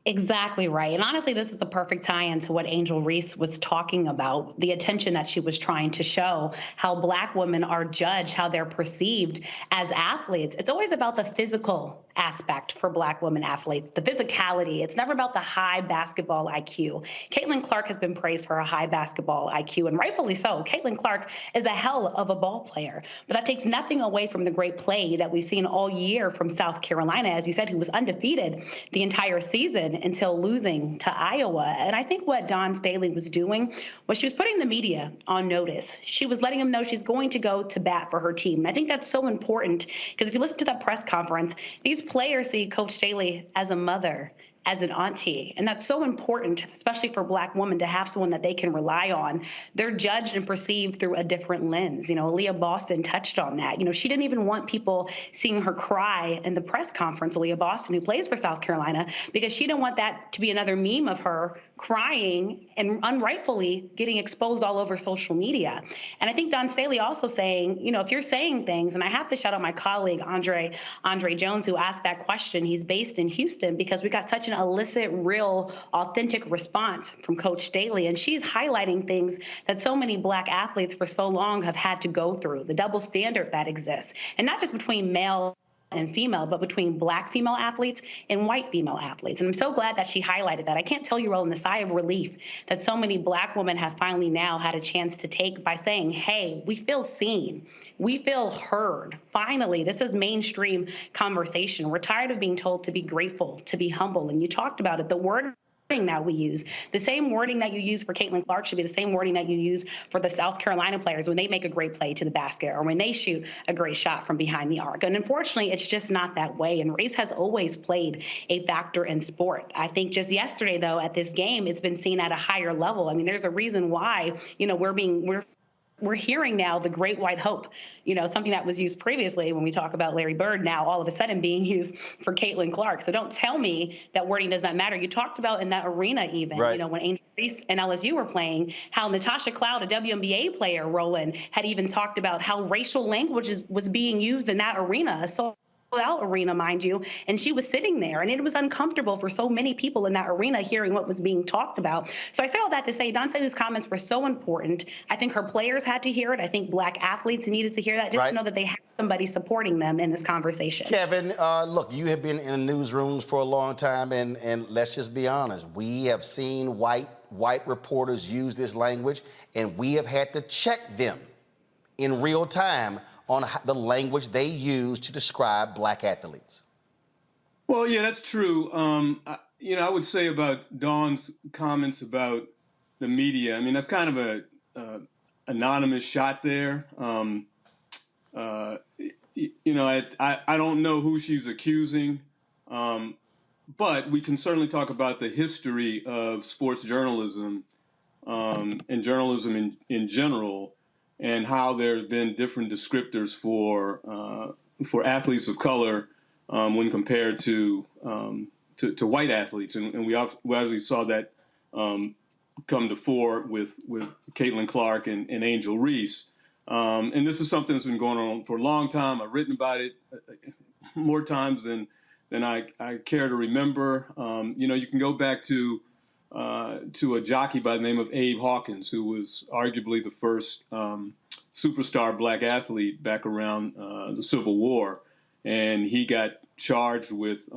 Exactly right. And honestly, this is a perfect tie-in to what Angel Reese was talking about, the attention that she was trying to show, how black women are judged, how they're perceived as athletes. It's always about the physical aspect for black women athletes, the physicality. It's never about the high basketball IQ. Caitlin Clark has been praised for her high basketball IQ, and rightfully so. Caitlin Clark is a hell of a ball player, but that takes nothing away from the great play that we've seen all year from South Carolina, as you said, who was undefeated the entire season until losing to Iowa. And I think what Dawn Staley was doing was she was putting the media on notice. She was letting them know she's going to go to bat for her team. And I think that's so important, because if you listen to that press conference, these players see Coach Staley as a mother, as an auntie. And that's so important, especially for black women, to have someone that they can rely on. They're judged and perceived through a different lens. Leah Boston touched on that. She didn't even want people seeing her cry in the press conference, Leah Boston, who plays for South Carolina, because she didn't want that to be another meme of her crying and unrightfully getting exposed all over social media. And I think Dawn Staley also saying, if you're saying things, and I have to shout out my colleague, Andre Jones, who asked that question. He's based in Houston, because we got such an illicit, real, authentic response from Coach Staley. And she's highlighting things that so many black athletes for so long have had to go through, the double standard that exists. And not just between male and female, but between black female athletes and white female athletes. And I'm so glad that she highlighted that. I can't tell you, Roland, the sigh of relief that so many black women have finally now had a chance to take by saying, hey, we feel seen. We feel heard. Finally, this is mainstream conversation. We're tired of being told to be grateful, to be humble. And you talked about it, the word that we use. The same wording that you use for Caitlin Clark should be the same wording that you use for the South Carolina players when they make a great play to the basket or when they shoot a great shot from behind the arc. And unfortunately, it's just not that way. And race has always played a factor in sport. I think just yesterday, though, at this game, it's been seen at a higher level. I mean, there's a reason why, we're hearing now the great white hope, something that was used previously when we talk about Larry Bird, now all of a sudden being used for Caitlin Clark. So don't tell me that wording does not matter. You talked about in that arena even, right, when Angel Reese and LSU were playing, how Natasha Cloud, a WNBA player, Roland, had even talked about how racial language was being used in that arena. So out arena, mind you, and she was sitting there, and it was uncomfortable for so many people in that arena hearing what was being talked about. So I say all that to say Dawn Staley's comments were so important. I think her players had to hear it. I think Black athletes needed to hear that, just to know that they had somebody supporting them in this conversation. Kevin, look, you have been in newsrooms for a long time, and let's just be honest. We have seen white reporters use this language, and we have had to check them in real time on the language they use to describe Black athletes. Well, yeah, that's true. I would say about Dawn's comments about the media, I mean, that's kind of a anonymous shot there. I don't know who she's accusing, but we can certainly talk about the history of sports journalism and journalism in general, and how there have been different descriptors for athletes of color when compared to white athletes, and we obviously saw that come to fore with Caitlin Clark and Angel Reese, and this is something that's been going on for a long time. I've written about it more times than I care to remember. You can go back to a jockey by the name of Abe Hawkins, who was arguably the first superstar Black athlete back around the Civil War. And he got charged with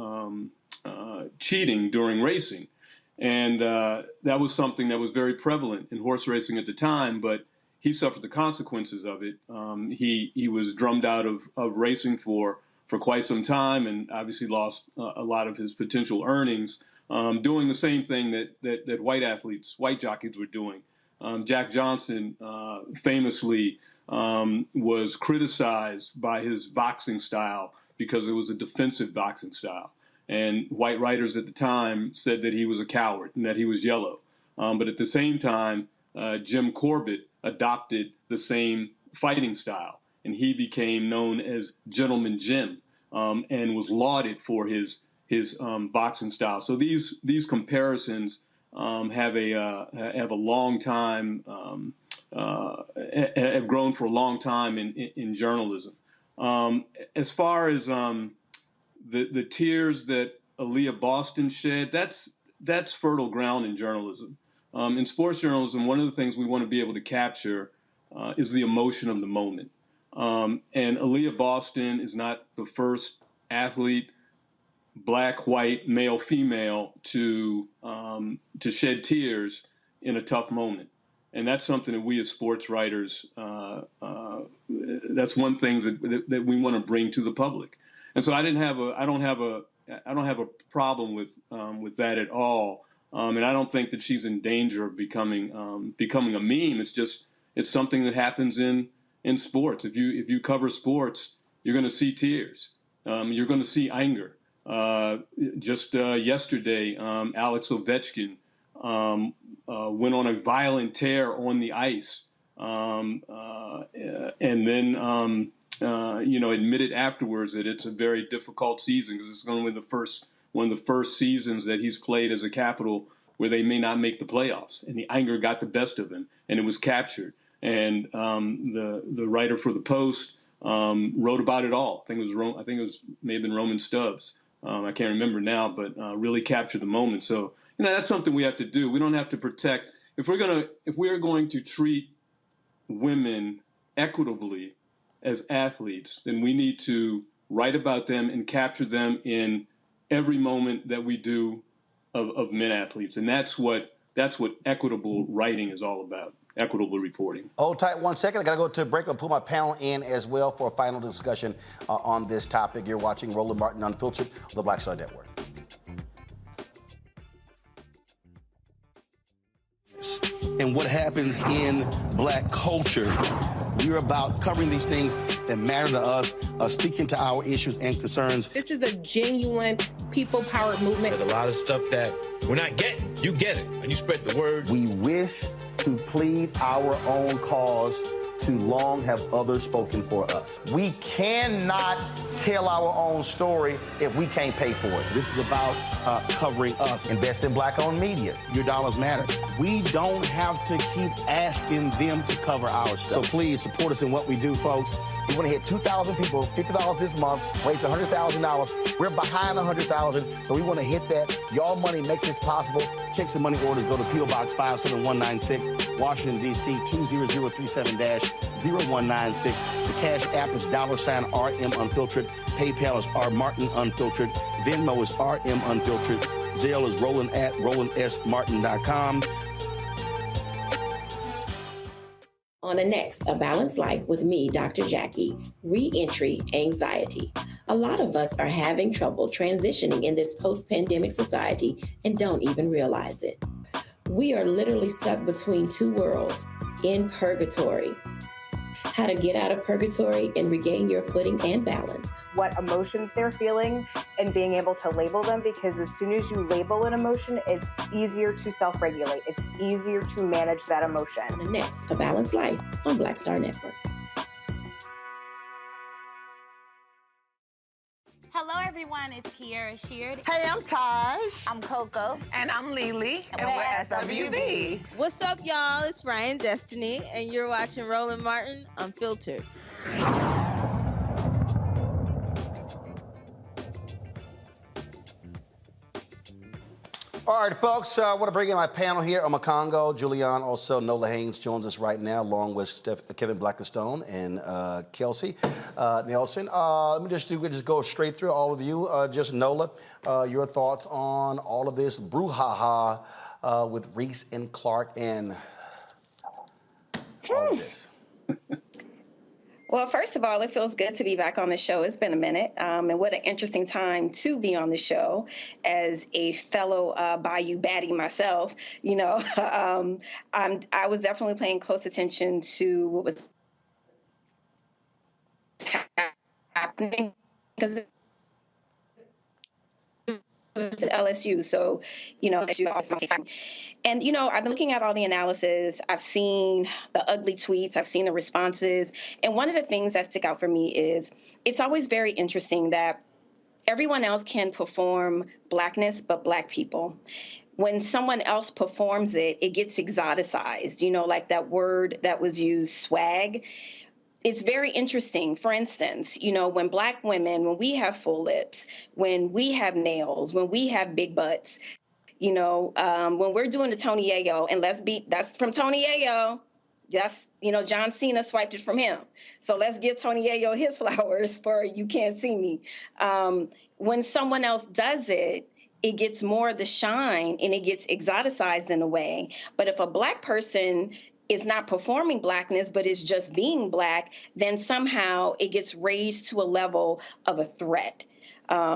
cheating during racing. And that was something that was very prevalent in horse racing at the time, but he suffered the consequences of it. He was drummed out of racing for quite some time, and obviously lost a lot of his potential earnings doing the same thing that white jockeys were doing. Jack Johnson famously was criticized by his boxing style because it was a defensive boxing style. And white writers at the time said that he was a coward and that he was yellow. But at the same time, Jim Corbett adopted the same fighting style, and he became known as Gentleman Jim, and was lauded for his boxing style. So these comparisons have a long time, have grown for a long time in journalism. As far as the tears that Aaliyah Boston shed, that's fertile ground in journalism. In sports journalism, one of the things we want to be able to capture is the emotion of the moment. And Aaliyah Boston is not the first athlete, Black, white, male, female, to shed tears in a tough moment. And that's something that we as sports writers, that's one thing that we want to bring to the public. And so I don't have a problem with that at all. And I don't think that she's in danger of becoming a meme. It's something that happens in sports. If you cover sports, you're going to see tears. You're going to see anger. Just yesterday, Alex Ovechkin went on a violent tear on the ice, and then admitted afterwards that it's a very difficult season because it's going to be one of the first seasons that he's played as a Capital where they may not make the playoffs, and the anger got the best of him, and it was captured. And the writer for the Post wrote about it all. I think it may have been Roman Stubbs. I can't remember now, but really captured the moment. So that's something we have to do. We don't have to protect. If we're going to treat women equitably as athletes, then we need to write about them and capture them in every moment that we do of men athletes, and that's what equitable writing is all about. Equitable reporting. Hold tight 1 second. I got to go to a break. I'll pull my panel in as well for a final discussion on this topic. You're watching Roland Martin Unfiltered on the Black Star Network. And what happens in Black culture, we're about covering these things that matter to us, speaking to our issues and concerns. This is a genuine people-powered movement. There's a lot of stuff that we're not getting. You get it, and you spread the word. We wish to plead our own cause. Too long have others spoken for us. We cannot tell our own story if we can't pay for it. This is about covering us. Invest in black-owned media. Your dollars matter. We don't have to keep asking them to cover our So stuff. please support us in what we do, folks. We want to hit 2,000 people, $50 this month, raise $100,000. We're behind 100,000, so we want to hit that. Y'all money makes this possible. Checks and money orders go to P.O. Box 57196, Washington, D.C. 20037-0196. The Cash App is $RM Unfiltered. PayPal is R Martin Unfiltered. Venmo is RM Unfiltered. Zelle is Roland at RolandSMartin.com. On the next, A Balanced Life with me, Dr. Jackie, Re-entry Anxiety. A lot of us are having trouble transitioning in this post-pandemic society and don't even realize it. We are literally stuck between two worlds, in purgatory. How to get out of purgatory and regain your footing and balance. What emotions they're feeling and being able to label them, because as soon as you label an emotion, it's easier to self-regulate. It's easier to manage that emotion. On the next, A Balanced Life on Black Star Network. Hello, everyone. It's Kiara Sheard. Hey, I'm Taj. I'm Coco. And I'm Lily. And we're SWV. What's up, y'all? It's Ryan Destiny, and you're watching Roland Martin Unfiltered. All right, folks, I want to bring in my panel here. Omakongo, Julian, also Nola Haynes joins us right now, along with Kevin Blackstone and Kelsey Nelson. Let me just go straight through all of you. Just Nola, your thoughts on all of this brouhaha with Reese and Clark and all of this. Well, first of all, it feels good to be back on the show. It's been a minute, and what an interesting time to be on the show as a fellow Bayou baddie myself. You know, I was definitely paying close attention to what was happening because LSU. So, you know, and, you know, I've been looking at all the analysis. I've seen the ugly tweets. I've seen the responses. And one of the things that stick out for me is it's always very interesting that everyone else can perform Blackness, but Black people. When someone else performs it, it gets exoticized, you know, like that word that was used, swag. It's very interesting. For instance, you know, when Black women, when we have full lips, when we have nails, when we have big butts, you know, when we're doing the Tony Yayo, and that's from Tony Yayo. That's, you know, John Cena swiped it from him. So let's give Tony Yayo his flowers for You Can't See Me. When someone else does it, it gets more of the shine and it gets exoticized in a way. But if a Black person is not performing Blackness, but is just being Black, then somehow it gets raised to a level of a threat.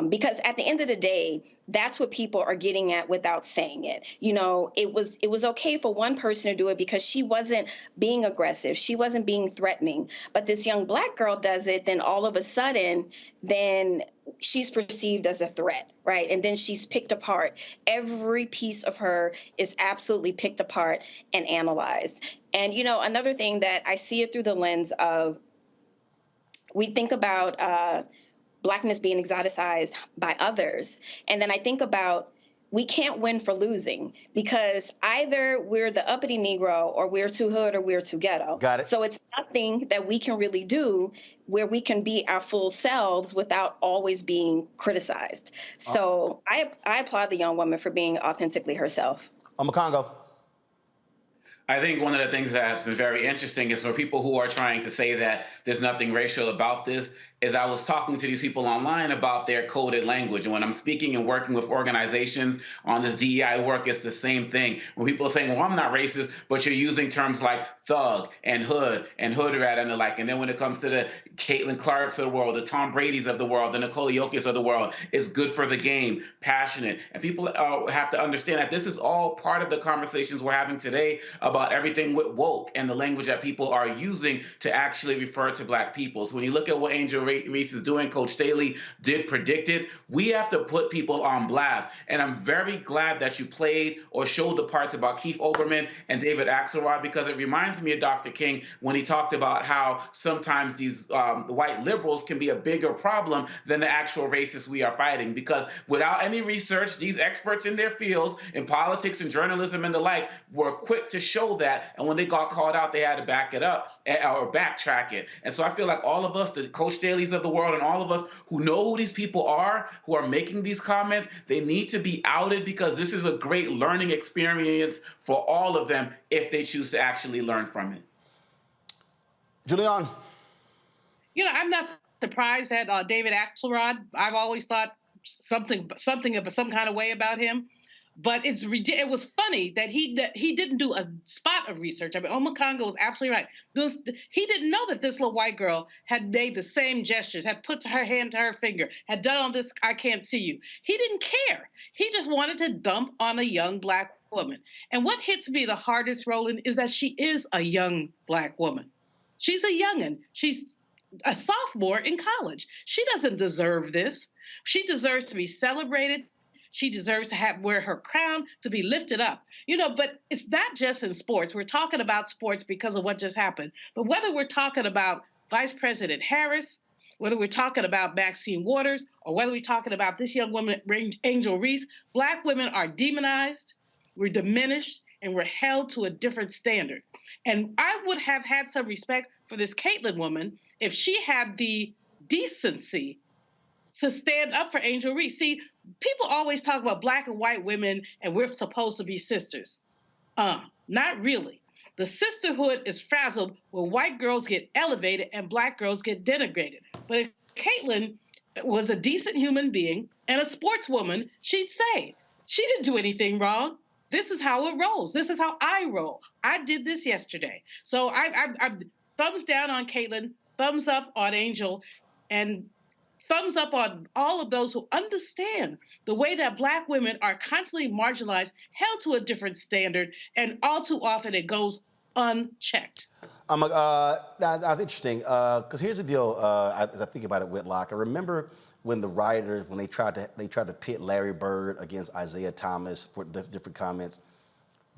Because at the end of the day, that's what people are getting at without saying it. You know, it was okay for one person to do it because she wasn't being aggressive. She wasn't being threatening. But this young Black girl does it, then all of a sudden, then she's perceived as a threat, right? And then she's picked apart. Every piece of her is absolutely picked apart and analyzed. And, you know, another thing that I see it through the lens of, we think about Blackness being exoticized by others. And then I think about, we can't win for losing because either we're the uppity Negro or we're too hood or we're too ghetto. Got it. So it's nothing that we can really do where we can be our full selves without always being criticized. So I applaud the young woman for being authentically herself. Omakongo. I think one of the things that's been very interesting is for people who are trying to say that there's nothing racial about this, is I was talking to these people online about their coded language. And when I'm speaking and working with organizations on this DEI work, it's the same thing. When people are saying, well, I'm not racist, but you're using terms like thug and hood rat and the like. And then when it comes to the Caitlin Clarks of the world, the Tom Brady's of the world, the Nicole Jokic of the world, it's good for the game, passionate. And people have to understand that this is all part of the conversations we're having today about everything with woke and the language that people are using to actually refer to Black people. So when you look at what Angel Reese is doing. Coach Staley did predict it. We have to put people on blast. And I'm very glad that you played or showed the parts about Keith Olbermann and David Axelrod, because it reminds me of Dr. King when he talked about how sometimes these white liberals can be a bigger problem than the actual racists we are fighting. Because without any research, these experts in their fields, in politics and journalism and the like, were quick to show that. And when they got called out, they had to back it up or backtrack it. And so I feel like all of us, the Coach Staleys of the world, and all of us who know who these people are, who are making these comments, they need to be outed, because this is a great learning experience for all of them if they choose to actually learn from it. Julian. You know, I'm not surprised at David Axelrod. I've always thought something of some kind of way about him. But it was funny that he didn't do a spot of research. I mean, Omakongo was absolutely right. He didn't know that this little white girl had made the same gestures, had put her hand to her finger, had done all this, I can't see you. He didn't care. He just wanted to dump on a young Black woman. And what hits me the hardest, Roland, is that she is a young Black woman. She's a youngin'. She's a sophomore in college. She doesn't deserve this. She deserves to be celebrated. She deserves to wear her crown, to be lifted up. You know, but it's not just in sports. We're talking about sports because of what just happened. But whether we're talking about Vice President Harris, whether we're talking about Maxine Waters, or whether we're talking about this young woman, Angel Reese, Black women are demonized, we're diminished, and we're held to a different standard. And I would have had some respect for this Caitlin woman if she had the decency to stand up for Angel Reese. See, people always talk about Black and white women and we're supposed to be sisters. Not really. The sisterhood is frazzled when white girls get elevated and Black girls get denigrated. But if Caitlin was a decent human being and a sportswoman, she'd say, she didn't do anything wrong. This is how it rolls. This is how I roll. I did this yesterday. So I thumbs down on Caitlin, thumbs up on Angel, and thumbs up on all of those who understand the way that Black women are constantly marginalized, held to a different standard, and all too often it goes unchecked. That's interesting, because here's the deal, as I think about it, Whitlock. I remember when the rioters, when they tried to pit Larry Bird against Isaiah Thomas for different comments,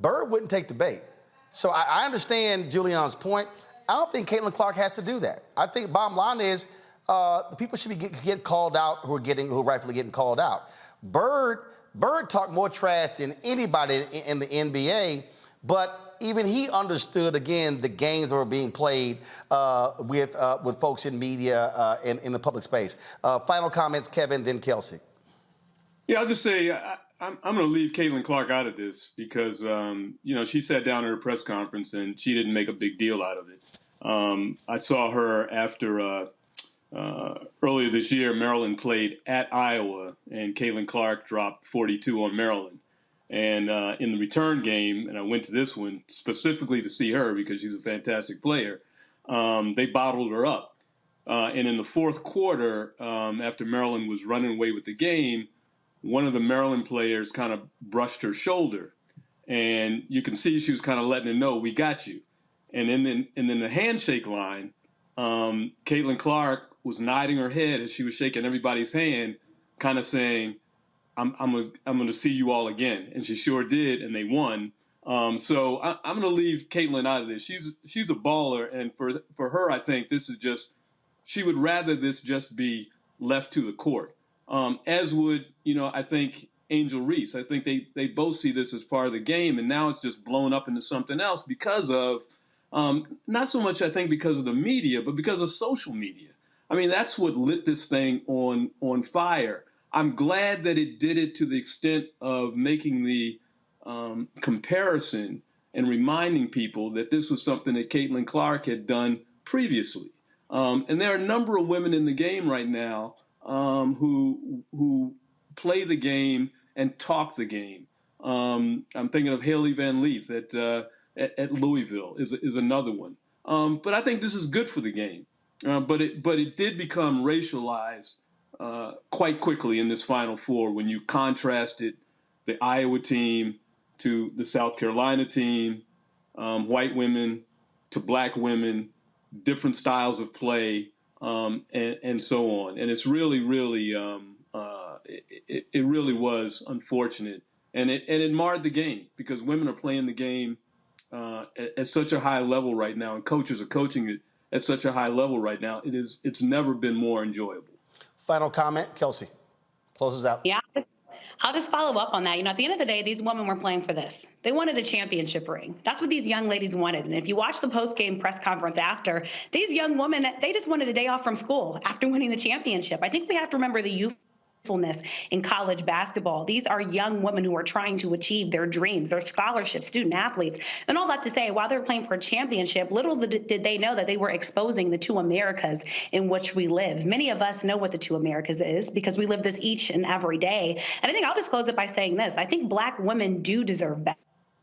Bird wouldn't take the bait. So I understand Julian's point. I don't think Caitlin Clark has to do that. I think bottom line is the people should be get called out who are rightfully getting called out. Bird talked more trash than anybody in the NBA, but even he understood, again, the games that were being played with folks in media in the public space. Final comments, Kevin, then Kelsey. Yeah, I'll just say I'm going to leave Caitlin Clark out of this because, she sat down at her press conference and she didn't make a big deal out of it. I saw her after earlier this year, Maryland played at Iowa, and Caitlin Clark dropped 42 on Maryland. And in the return game, and I went to this one specifically to see her because she's a fantastic player, they bottled her up. And in the fourth quarter, after Maryland was running away with the game, one of the Maryland players kind of brushed her shoulder. And you can see she was kind of letting her know, we got you. And then the handshake line, Caitlin Clark was nodding her head as she was shaking everybody's hand, kind of saying, I'm going to see you all again. And she sure did, and they won. So I'm going to leave Caitlin out of this. She's a baller, and for her, I think this is just, she would rather this just be left to the court. As would, I think Angel Reese. I think they both see this as part of the game, and now it's just blown up into something else because of, not so much I think because of the media, but because of social media. I mean, that's what lit this thing on fire. I'm glad that it did it to the extent of making the comparison and reminding people that this was something that Caitlin Clark had done previously. And there are a number of women in the game right now who play the game and talk the game. I'm thinking of Haley Van Leef at Louisville is another one. But I think this is good for the game. But it did become racialized quite quickly in this Final Four when you contrasted the Iowa team to the South Carolina team, white women to Black women, different styles of play, and so on. And it's really, really, it really was unfortunate. And it marred the game because women are playing the game at such a high level right now, and coaches are coaching it at such a high level right now. It's never been more enjoyable. Final comment, Kelsey. Closes out. Yeah. I'll just follow up on that. At the end of the day, these women were playing for this. They wanted a championship ring. That's what these young ladies wanted. And if you watch the post-game press conference after, these young women, they just wanted a day off from school after winning the championship. I think we have to remember the youthfulness in college basketball. These are young women who are trying to achieve their dreams, their scholarships, student athletes. And all that to say, while they were playing for a championship, little did they know that they were exposing the two Americas in which we live. Many of us know what the two Americas is because we live this each and every day. And I think I'll just close it by saying this. I think Black women do deserve better.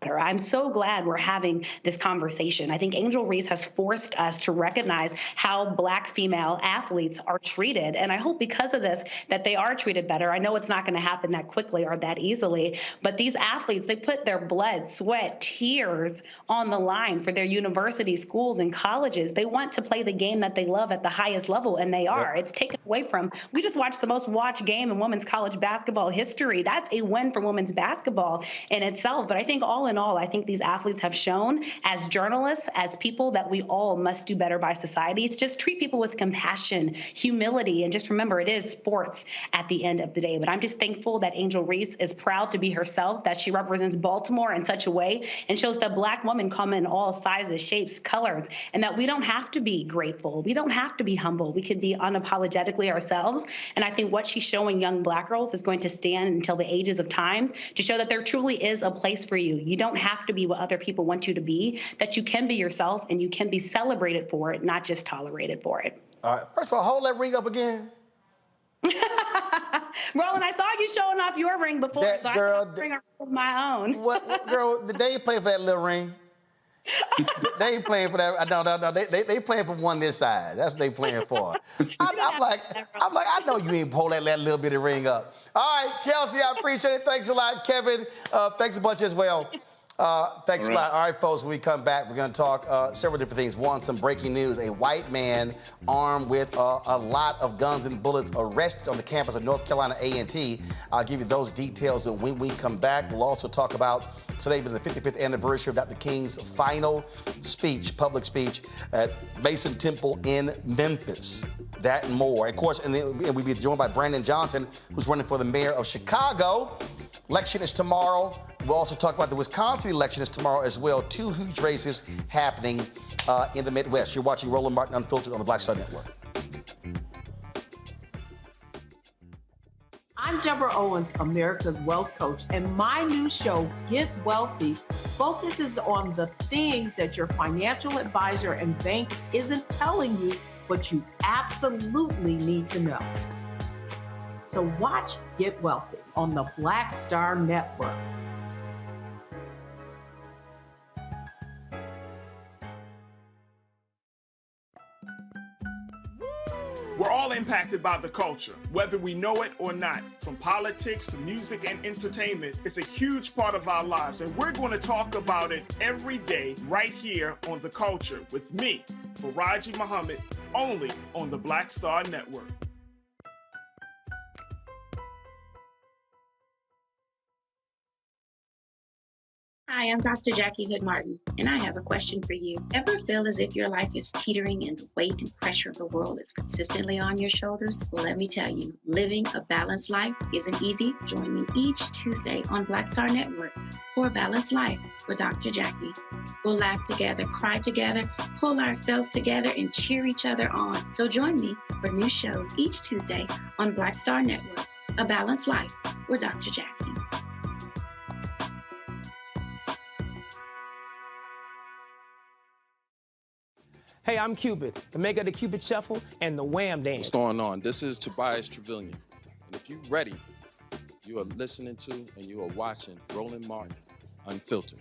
I'm so glad we're having this conversation. I think Angel Reese has forced us to recognize how Black female athletes are treated. And I hope because of this that they are treated better. I know it's not going to happen that quickly or that easily, but these athletes, they put their blood, sweat, tears on the line for their universities, schools, and colleges. They want to play the game that they love at the highest level, and they are. It's taken away from. We just watched the most watched game in women's college basketball history. That's a win for women's basketball in itself. But I think all in all, I think these athletes have shown as journalists, as people, that we all must do better by society. It's just treat people with compassion, humility, and just remember it is sports at the end of the day. But I'm just thankful that Angel Reese is proud to be herself, that she represents Baltimore in such a way and shows that Black women come in all sizes, shapes, colors, and that we don't have to be grateful. We don't have to be humble. We can be unapologetically ourselves. And I think what she's showing young Black girls is going to stand until the ages of times to show that there truly is a place for you. You don't have to be what other people want you to be, that you can be yourself and you can be celebrated for it, not just tolerated for it. All right, first of all, hold that ring up again. Roland, I saw you showing off your ring before, That so girl, I bring my own. What girl, they ain't playing for that little ring. They ain't playing for that. No. They playing for one this size. That's what they playing for. I'm like, I know you ain't pull that little bitty ring up. All right, Kelsey, I appreciate it. Thanks a lot. Kevin, thanks a bunch as well. Thanks a lot. All right, folks, when we come back, we're going to talk several different things. One, some breaking news. A white man armed with a lot of guns and bullets arrested on the campus of North Carolina A&T. I'll give you those details when we come back. We'll also talk about today being the 55th anniversary of Dr. King's final speech, public speech at Mason Temple in Memphis. That and more. Of course, and we'll be joined by Brandon Johnson, who's running for the mayor of Chicago. Election is tomorrow. We'll also talk about the Wisconsin election is tomorrow as well. Two huge races happening in the Midwest. You're watching Roland Martin Unfiltered on the Black Star Network. I'm Deborah Owens, America's Wealth Coach, and my new show, Get Wealthy, focuses on the things that your financial advisor and bank isn't telling you, but you absolutely need to know. So watch Get Wealthy on the Black Star Network. We're all impacted by the culture, whether we know it or not. From politics to music and entertainment, it's a huge part of our lives, and we're going to talk about it every day right here on The Culture with me, Faraji Muhammad, only on the Black Star Network. Hi, I'm Dr. Jackie Hood Martin, and I have a question for you. Ever feel as if your life is teetering and the weight and pressure of the world is consistently on your shoulders? Well, let me tell you, living a balanced life isn't easy. Join me each Tuesday on Black Star Network for A Balanced Life with Dr. Jackie. We'll laugh together, cry together, pull ourselves together, and cheer each other on. So join me for new shows each Tuesday on Black Star Network, A Balanced Life with Dr. Jackie. Hey, I'm Cupid, the maker of the Cupid Shuffle and the Wham Dance. What's going on? This is Tobias Trevelyan. And if you're ready, you are listening to and you are watching Roland Martin Unfiltered.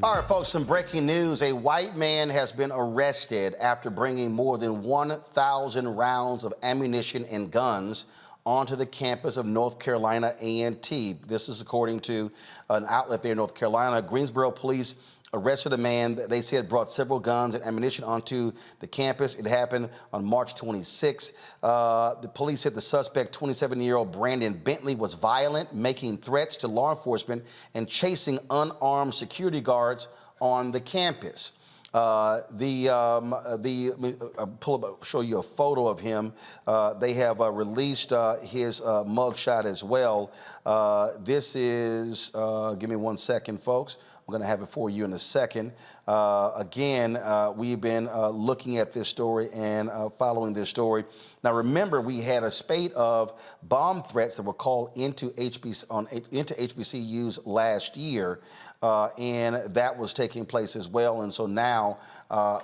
All right, folks, some breaking news. A white man has been arrested after bringing more than 1,000 rounds of ammunition and guns onto the campus of North Carolina A&T. This is according to an outlet there in North Carolina. Greensboro police arrested a man that they said brought several guns and ammunition onto the campus. It happened on March 26. The police said the suspect, 27-year-old Brandon Bentley, was violent, making threats to law enforcement and chasing unarmed security guards on the campus. Show you a photo of him. They have released his mugshot as well. This is, give me 1 second, folks. I'm going to have it for you in a second. Again, we've been looking at this story and following this story. Now, remember, we had a spate of bomb threats that were called into HBCUs last year, and that was taking place as well. And so now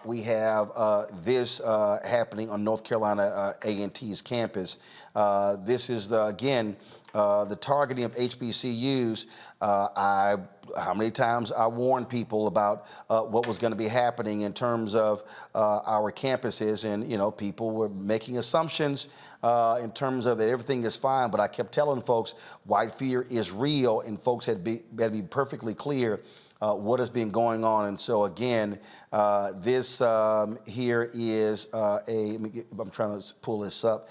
we have this happening on North Carolina A&T's campus. This is, again, the targeting of HBCUs. How many times I warned people about what was going to be happening in terms of our campuses, and people were making assumptions in terms of that everything is fine. But I kept telling folks white fear is real, and folks had to be perfectly clear what has been going on. And so again, this here is I'm trying to pull this up.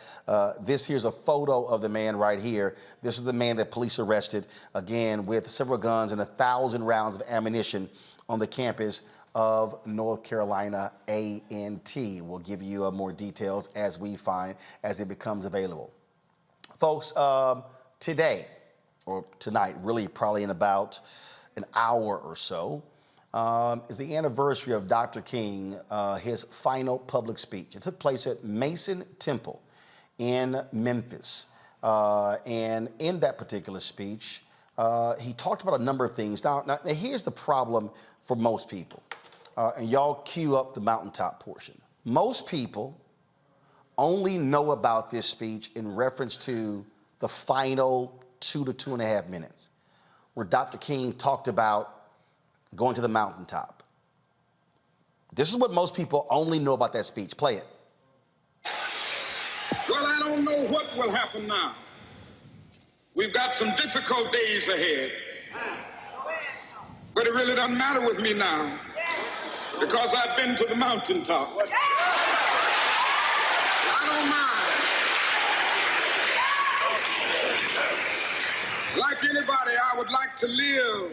This here's a photo of the man right here. This is the man that police arrested, again, with several guns and 1,000 rounds of ammunition on the campus of North Carolina A&T. We'll give you more details as it becomes available. Folks, today, or tonight, really probably in about an hour or so, is the anniversary of Dr. King, his final public speech. It took place at Mason Temple in Memphis. And in that particular speech, he talked about a number of things. Now here's the problem for most people. And y'all cue up the mountaintop portion. Most people only know about this speech in reference to the final 2 to 2.5 minutes, where Dr. King talked about going to the mountaintop. This is what most people only know about that speech. Play it. Well, I don't know what will happen now. We've got some difficult days ahead. But it really doesn't matter with me now, because I've been to the mountaintop. I don't mind. Like anybody, I would like to live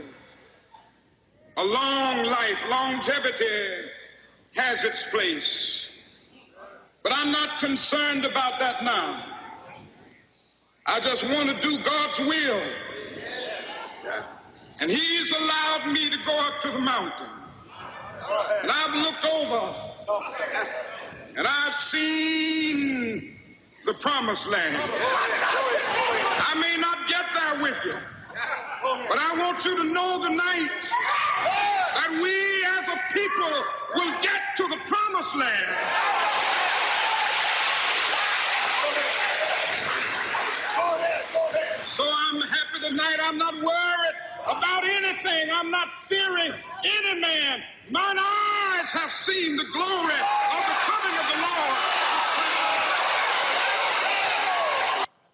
a long life. Longevity has its place. But I'm not concerned about that now. I just want to do God's will. And He's allowed me to go up to the mountain. And I've looked over and I've seen the promised land. I may not get there with you, but I want you to know tonight that we as a people will get to the promised land. So I'm happy tonight. I'm not worried about anything. I'm not fearing any man. Mine eyes have seen the glory of the coming of the Lord.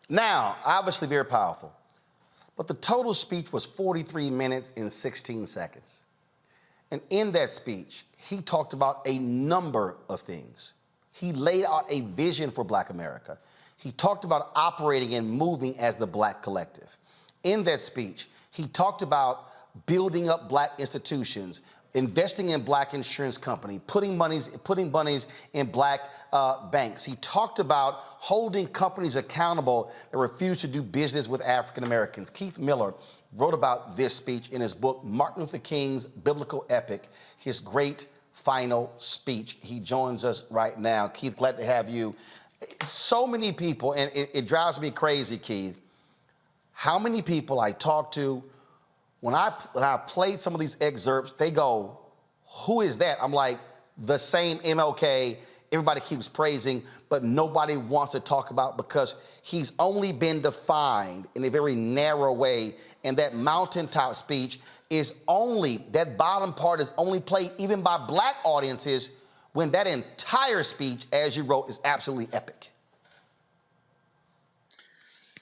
Now, obviously very powerful, but the total speech was 43 minutes and 16 seconds. And in that speech, he talked about a number of things. He laid out a vision for Black America. He talked about operating and moving as the Black collective. In that speech, he talked about building up Black institutions, investing in Black insurance company, putting monies in Black banks. He talked about holding companies accountable that refuse to do business with African Americans. Keith Miller wrote about this speech in his book, Martin Luther King's Biblical Epic, his great final speech. He joins us right now. Keith, glad to have you. So many people, and it drives me crazy, Keith, how many people I talk to, when I played some of these excerpts, they go, who is that? I'm like, the same MLK everybody keeps praising, but nobody wants to talk about because he's only been defined in a very narrow way. And that mountaintop speech is only, that bottom part is only played even by black audiences when that entire speech, as you wrote, is absolutely epic.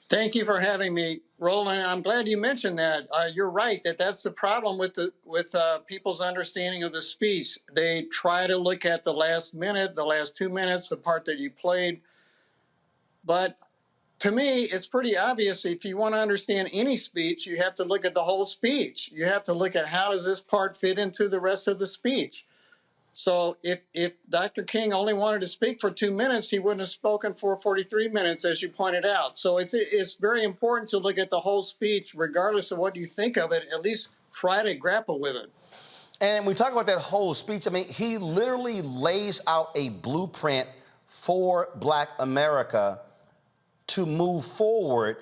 Thank you for having me, Roland. I'm glad you mentioned that. You're right that that's the problem with people's understanding of the speech. They try to look at the last minute, the last 2 minutes, the part that you played. But to me, it's pretty obvious if you want to understand any speech, you have to look at the whole speech. You have to look at how does this part fit into the rest of the speech. So if Dr. King only wanted to speak for 2 minutes, he wouldn't have spoken for 43 minutes, as you pointed out. So it's very important to look at the whole speech, regardless of what you think of it, at least try to grapple with it. And we talk about that whole speech. I mean, he literally lays out a blueprint for Black America to move forward.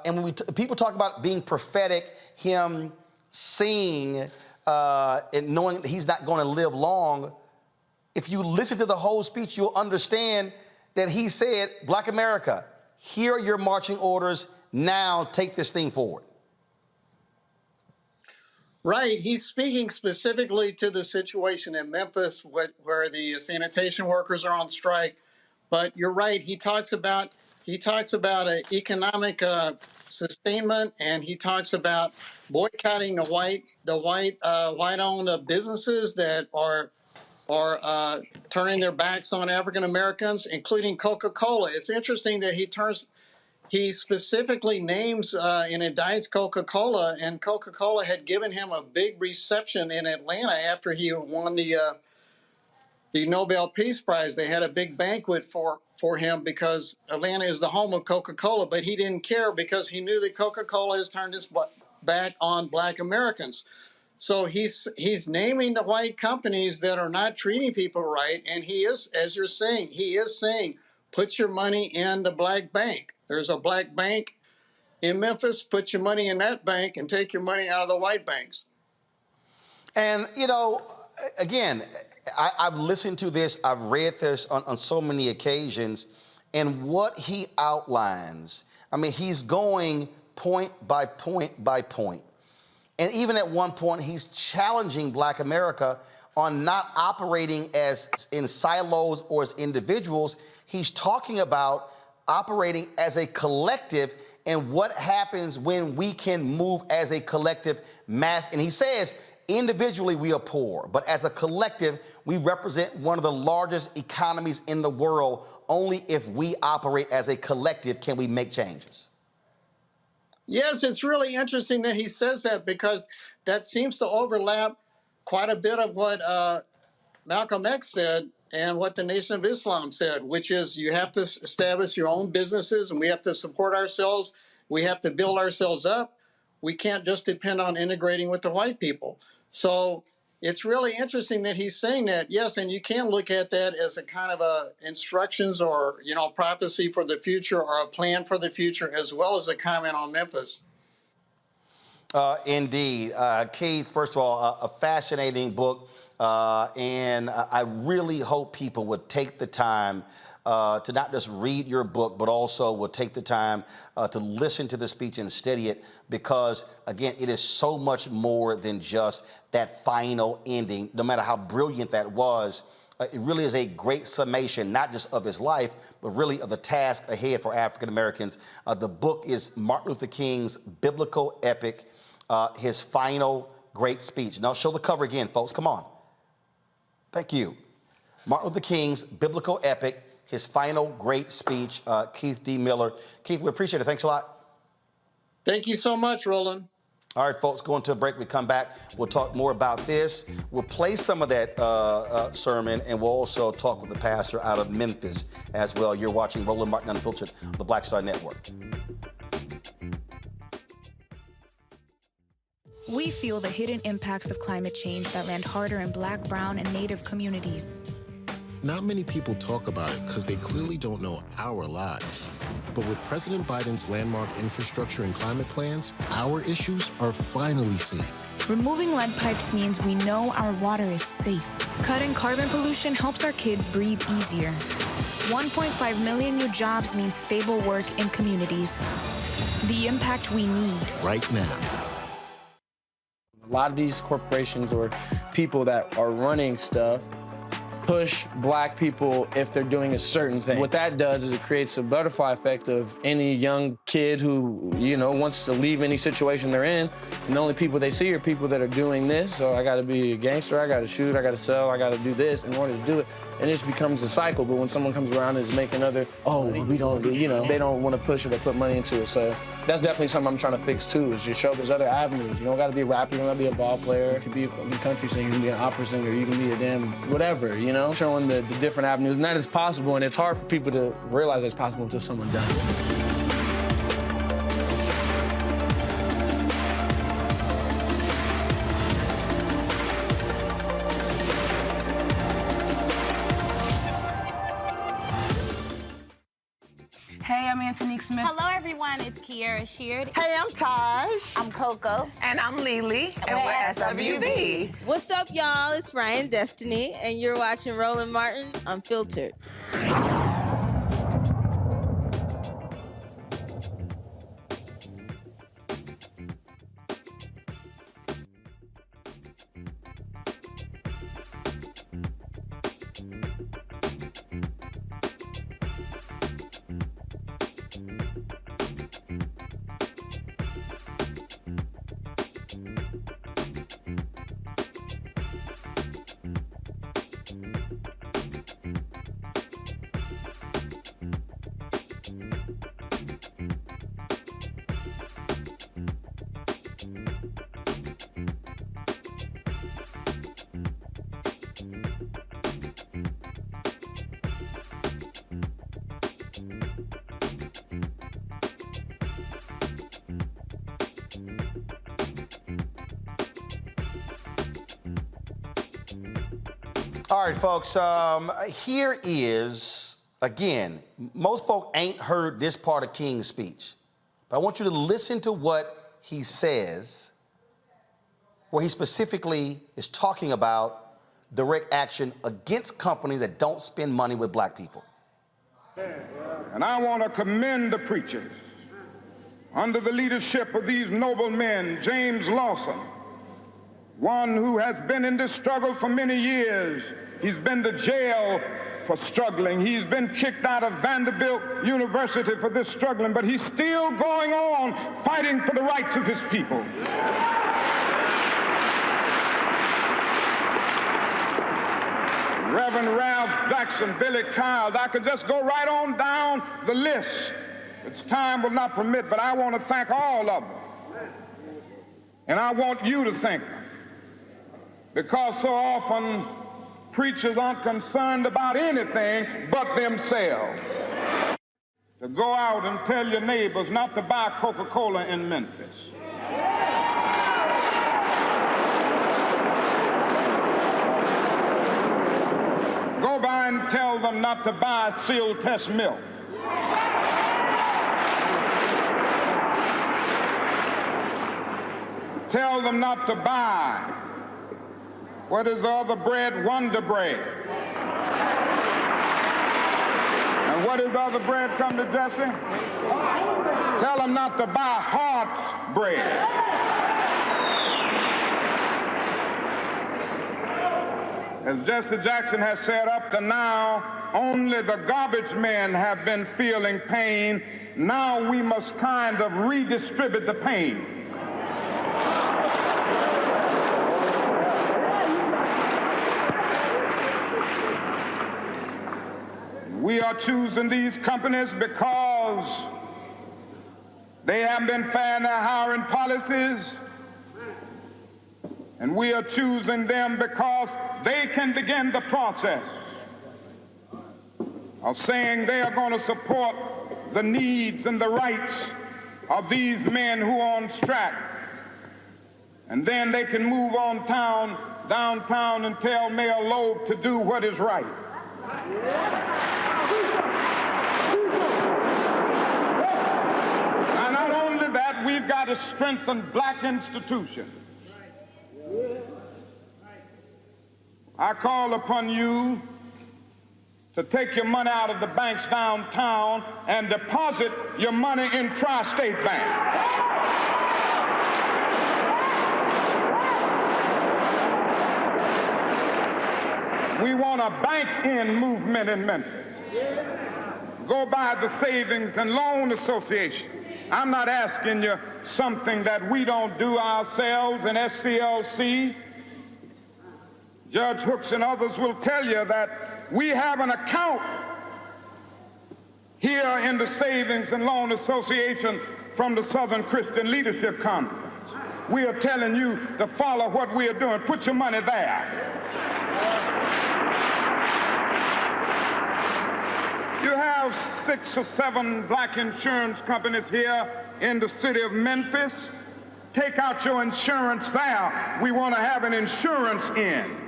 And when people talk about being prophetic, him seeing and knowing that he's not going to live long, if you listen to the whole speech, you'll understand that he said, Black America, here are your marching orders. Now take this thing forward. Right. He's speaking specifically to the situation in Memphis where the sanitation workers are on strike. But you're right. He talks about economic sustainment, and he talks about boycotting the white-owned businesses that are turning their backs on African Americans, including Coca-Cola. It's interesting that he specifically names and indicts Coca-Cola, and Coca-Cola had given him a big reception in Atlanta after he won the Nobel Peace Prize. They had a big banquet for him because Atlanta is the home of Coca-Cola, but he didn't care because he knew that Coca-Cola has turned its back on Black Americans. So he's naming the white companies that are not treating people right, and he is, as you're saying, put your money in the Black bank. There's a Black bank in Memphis. Put your money in that bank and take your money out of the white banks. And, you know, again, I've listened to this, I've read this on so many occasions, and what he outlines, I mean, he's going point by point by point. And even at one point, he's challenging Black America on not operating as in silos or as individuals. He's talking about operating as a collective and what happens when we can move as a collective mass. And he says, individually, we are poor, but as a collective, we represent one of the largest economies in the world. Only if we operate as a collective can we make changes. Yes, it's really interesting that he says that because that seems to overlap quite a bit of what Malcolm X said and what the Nation of Islam said, which is you have to establish your own businesses and we have to support ourselves. We have to build ourselves up. We can't just depend on integrating with the white people. So it's really interesting that he's saying that, yes, and you can look at that as a kind of a instructions or, you know, prophecy for the future or a plan for the future, as well as a comment on Memphis. Indeed. Keith, first of all, a fascinating book, and I really hope people would take the time to not just read your book, but also will take the time to listen to the speech and study it, because, again, it is so much more than just that final ending. No matter how brilliant that was, it really is a great summation, not just of his life, but really of the task ahead for African Americans. The book is Martin Luther King's biblical epic, his final great speech. Now, show the cover again, folks. Come on. Thank you. Martin Luther King's biblical epic, his final great speech, Keith D. Miller. Keith, we appreciate it. Thanks a lot. Thank you so much, Roland. All right, folks, going to a break. We come back. We'll talk more about this. We'll play some of that sermon, and we'll also talk with the pastor out of Memphis as well. You're watching Roland Martin Unfiltered on the Black Star Network. We feel the hidden impacts of climate change that land harder in Black, brown, and Native communities. Not many people talk about it because they clearly don't know our lives. But with President Biden's landmark infrastructure and climate plans, our issues are finally seen. Removing lead pipes means we know our water is safe. Cutting carbon pollution helps our kids breathe easier. 1.5 million new jobs means stable work in communities. The impact we need right now. A lot of these corporations or people that are running stuff push black people if they're doing a certain thing. What that does is it creates a butterfly effect of any young kid who, wants to leave any situation they're in, and the only people they see are people that are doing this. So I gotta be a gangster, I gotta shoot, I gotta sell, I gotta do this in order to do it. And it just becomes a cycle. But when someone comes around and is making we don't, they don't want to push it or put money into it. So that's definitely something I'm trying to fix too, is just show there's other avenues. You don't gotta be a rapper, you don't gotta be a ball player, you can be a country singer, you can be an opera singer, you can be a damn whatever, showing the different avenues. And that is possible, and it's hard for people to realize it's possible until someone does it. Hey, I'm Antonique Smith. Hello, everyone. It's Kiara Sheard. Hey, I'm Taj. I'm Coco. And I'm Lily. And we're SWV. What's up, y'all? It's Ryan Destiny, and you're watching Roland Martin Unfiltered. All right, folks, here is, again, most folk ain't heard this part of King's speech, but I want you to listen to what he says, where he specifically is talking about direct action against companies that don't spend money with black people. And I want to commend the preachers under the leadership of these noble men, James Lawson, one who has been in this struggle for many years. He's been to jail for struggling. He's been kicked out of Vanderbilt University for this struggling, but he's still going on fighting for the rights of his people. Reverend Ralph Jackson, Billy Kyles, I could just go right on down the list. It's time will not permit, but I want to thank all of them. And I want you to thank them. Because so often preachers aren't concerned about anything but themselves. To go out and tell your neighbors not to buy Coca-Cola in Memphis. Go by and tell them not to buy Seal Test milk. Tell them not to buy, what is the other bread? Wonder Bread. And what is the other bread, come to Jesse? Tell them not to buy Hart's bread. As Jesse Jackson has said, up to now, only the garbage men have been feeling pain. Now we must kind of redistribute the pain. We are choosing these companies because they haven't been fair in their hiring policies. And we are choosing them because they can begin the process of saying they are going to support the needs and the rights of these men who are on strike. And then they can move on downtown and tell Mayor Loeb to do what is right. Now, not only that, we've got to strengthen black institutions. I call upon you to take your money out of the banks downtown and deposit your money in Tri-State Bank. We want a bank-in movement in Memphis. Go by the Savings and Loan Association. I'm not asking you something that we don't do ourselves in SCLC. Judge Hooks and others will tell you that we have an account here in the Savings and Loan Association from the Southern Christian Leadership Conference. We are telling you to follow what we are doing. Put your money there. You have 6 or 7 black insurance companies here in the city of Memphis. Take out your insurance there. We want to have an insurance in.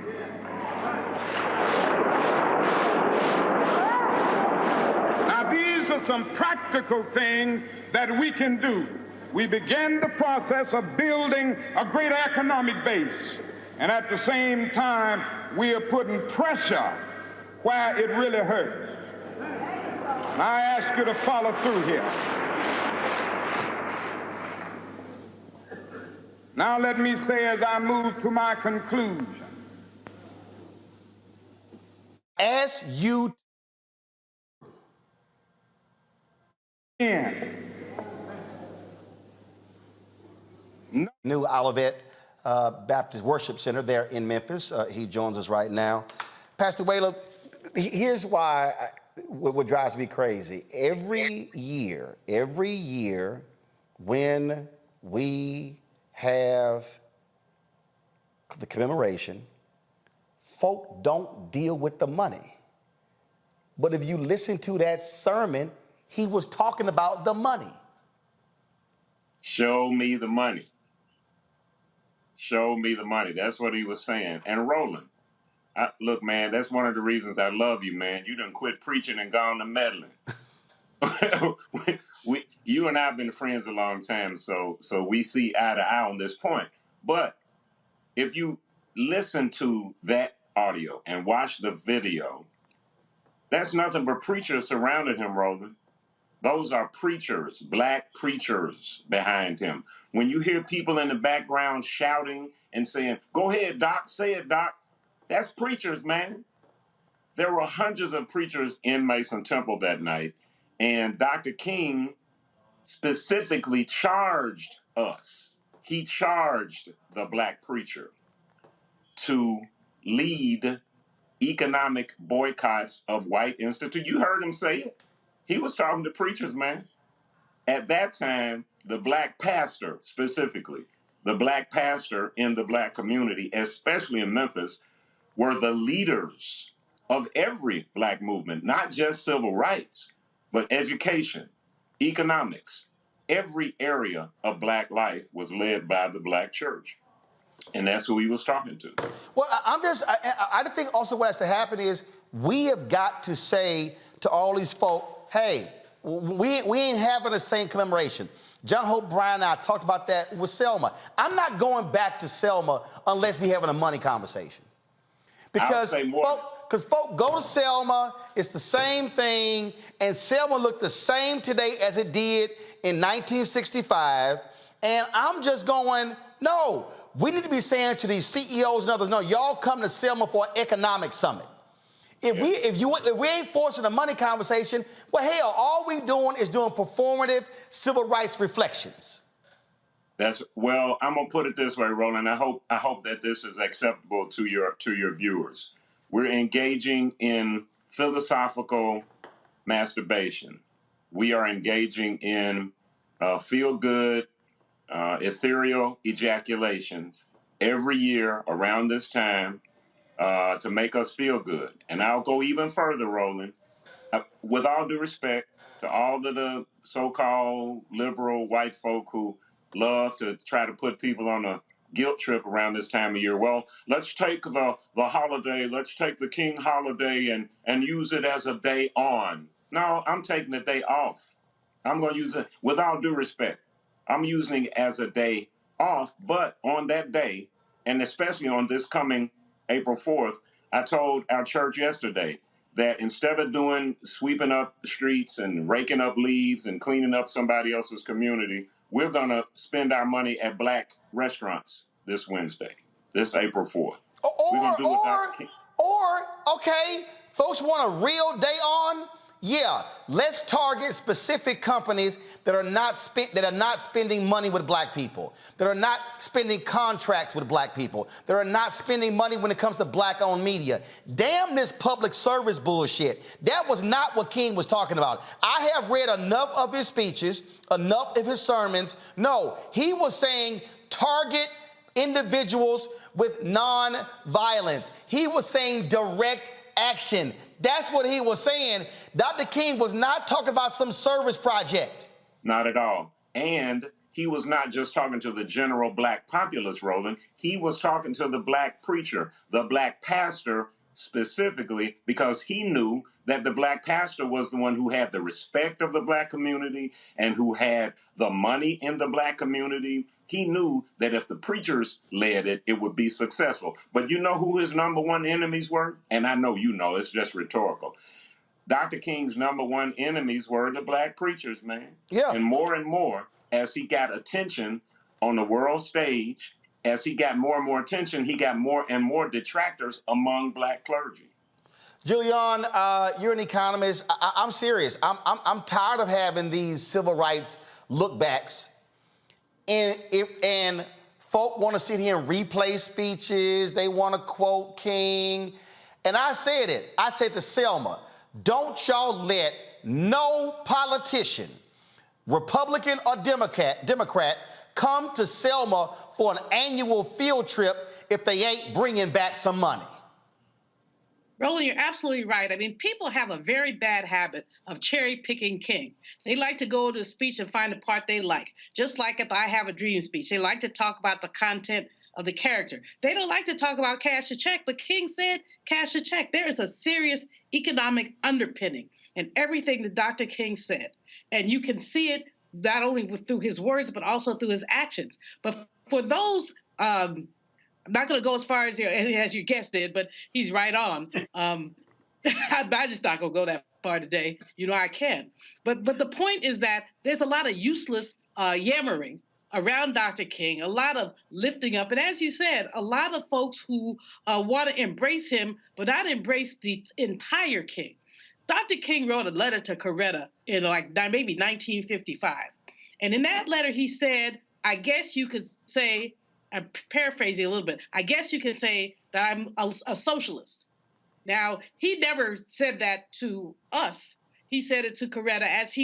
Now, these are some practical things that we can do. We begin the process of building a greater economic base. And at the same time, we are putting pressure where it really hurts. And I ask you to follow through here. Now let me say as I move to my conclusion. As you New Olivet Baptist Worship Center there in Memphis. He joins us right now. Pastor Wayla, here's why what drives me crazy. Every year when we have the commemoration, folk don't deal with the money. But if you listen to that sermon, he was talking about the money. Show me the money. Show me the money. That's what he was saying. And Roland, look, man, that's one of the reasons I love you, man. You done quit preaching and gone to meddling. You and I have been friends a long time, so we see eye to eye on this point. But if you listen to that audio and watch the video, that's nothing but preachers surrounding him, Roland. Those are preachers, black preachers behind him. When you hear people in the background shouting and saying, "Go ahead, Doc, say it, Doc," that's preachers, man. There were hundreds of preachers in Mason Temple that night, and Dr. King specifically charged us. He charged the black preacher to lead economic boycotts of white institutions. You heard him say it. He was talking to preachers, man. At that time, the black pastor, specifically, the black pastor in the black community, especially in Memphis, were the leaders of every black movement, not just civil rights, but education, economics. Every area of black life was led by the black church. And that's who he was talking to. Well, I think also what has to happen is we have got to say to all these folk, hey, we ain't having the same commemoration. John Hope Bryan and I talked about that with Selma. I'm not going back to Selma unless we're having a money conversation. Because folk go to Selma, it's the same thing, and Selma looked the same today as it did in 1965, and I'm just going, no, we need to be saying to these CEOs and others, no, y'all come to Selma for an economic summit. If we ain't forcing a money conversation, well, hell, all we doing is doing performative civil rights reflections. Well, I'm gonna put it this way, Roland. I hope that this is acceptable to your viewers. We're engaging in philosophical masturbation. We are engaging in feel-good, ethereal ejaculations every year around this time to make us feel good. And I'll go even further, Roland. With all due respect to all of the so-called liberal white folk who love to try to put people on a guilt trip around this time of year. Well, let's take the holiday, let's take the King holiday and use it as a day on. No, I'm taking the day off. I'm going to use it, with all due respect, I'm using it as a day off, but on that day, and especially on this coming April 4th, I told our church yesterday that instead of sweeping up the streets and raking up leaves and cleaning up somebody else's community, we're going to spend our money at black restaurants this Wednesday, this April 4th. We're going to do what Dr. King. Okay, folks want a real day on? Yeah, let's target specific companies that are not spending money with black people, that are not spending contracts with black people, that are not spending money when it comes to black-owned media. Damn this public service bullshit. That was not what King was talking about. I have read enough of his speeches, enough of his sermons. No, he was saying target individuals with non-violence. He was saying direct action. That's what he was saying. Dr. King was not talking about some service project. Not at all. And he was not just talking to the general black populace, Roland. He was talking to the black preacher, the black pastor specifically, because he knew that the black pastor was the one who had the respect of the black community and who had the money in the black community. He knew that if the preachers led it, it would be successful. But you know who his number one enemies were? And I know you know, it's just rhetorical. Dr. King's number one enemies were the black preachers, man. Yeah. And more, as he got attention on the world stage, as he got more and more attention, he got more and more detractors among black clergy. Julian, you're an economist. I'm serious. I'm tired of having these civil rights look-backs. And folk want to sit here and replay speeches. They want to quote King. And I said it. I said to Selma, don't y'all let no politician, Republican or Democrat, come to Selma for an annual field trip if they ain't bringing back some money. Roland, you're absolutely right. I mean, people have a very bad habit of cherry-picking King. They like to go to a speech and find the part they like. Just like if I Have a Dream speech, they like to talk about the content of the character. They don't like to talk about cash a check, but King said cash a check. There is a serious economic underpinning in everything that Dr. King said. And you can see it not only through his words, but also through his actions. But for those... I'm not going to go as far as your guest did, but he's right on. I'm just not going to go that far today. You know I can. But the point is that there's a lot of useless yammering around Dr. King, a lot of lifting up. And as you said, a lot of folks who want to embrace him, but not embrace the entire King. Dr. King wrote a letter to Coretta in maybe 1955. And in that letter, he said, I guess you could say, I'm paraphrasing a little bit, I guess you can say that I'm a socialist. Now, he never said that to us. He said it to Coretta as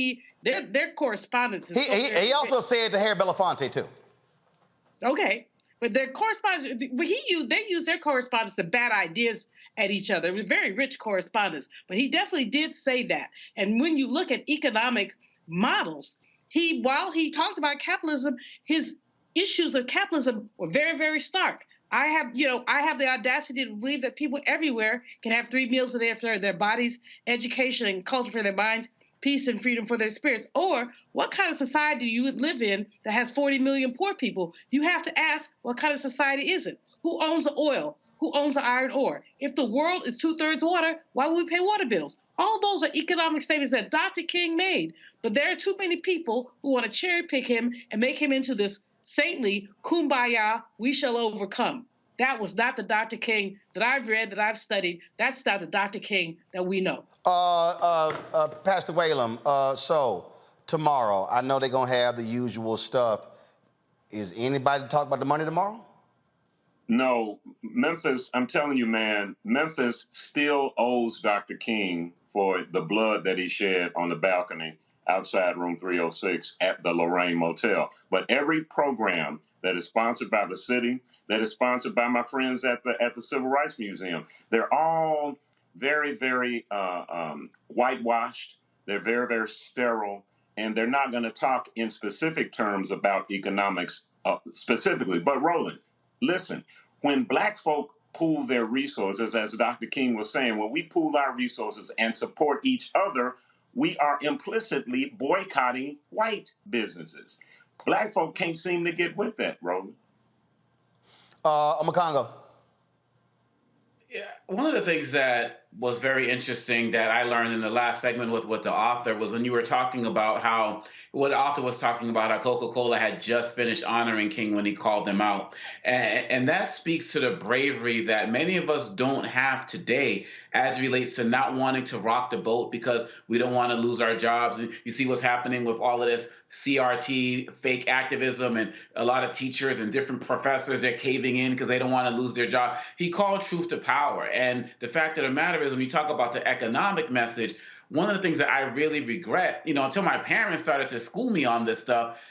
their correspondence is he also said it to Harry Belafonte, too. Okay. But their correspondence, they use their correspondence to bat ideas at each other. It was very rich correspondence. But he definitely did say that. And when you look at economic models, while he talked about capitalism, his issues of capitalism were very, very stark. I have the audacity to believe that people everywhere can have 3 meals a day for their bodies, education and culture for their minds, peace and freedom for their spirits. Or what kind of society you would live in that has 40 million poor people? You have to ask, what kind of society is it? Who owns the oil? Who owns the iron ore? If the world is 2/3 water, why would we pay water bills? All those are economic statements that Dr. King made. But there are too many people who want to cherry pick him and make him into this saintly, kumbaya, we shall overcome. That was not the Dr. King that I've read, that I've studied. That's not the Dr. King that we know. Pastor Whalum, so tomorrow, I know they're going to have the usual stuff. Is anybody talking about the money tomorrow? No, Memphis, I'm telling you, man, Memphis still owes Dr. King for the blood that he shed on the balcony outside room 306 at the Lorraine Motel. But every program that is sponsored by the city, that is sponsored by my friends at the Civil Rights Museum, they're all very, very whitewashed. They're very, very sterile. And they're not going to talk in specific terms about economics specifically. But Roland, listen, when black folk pool their resources, as Dr. King was saying, when we pool our resources and support each other, we are implicitly boycotting white businesses. Black folk can't seem to get with that, Roland. Makongo. One of the things that was very interesting that I learned in the last segment with the author was when you were talking about how Coca-Cola had just finished honoring King when he called them out. And that speaks to the bravery that many of us don't have today as it relates to not wanting to rock the boat because we don't want to lose our jobs. You see what's happening with all of this CRT, fake activism, and a lot of teachers and different professors, they're caving in because they don't want to lose their job. He called truth to power. And the fact of the matter is, when you talk about the economic message, one of the things that I really regret, until my parents started to school me on this stuff,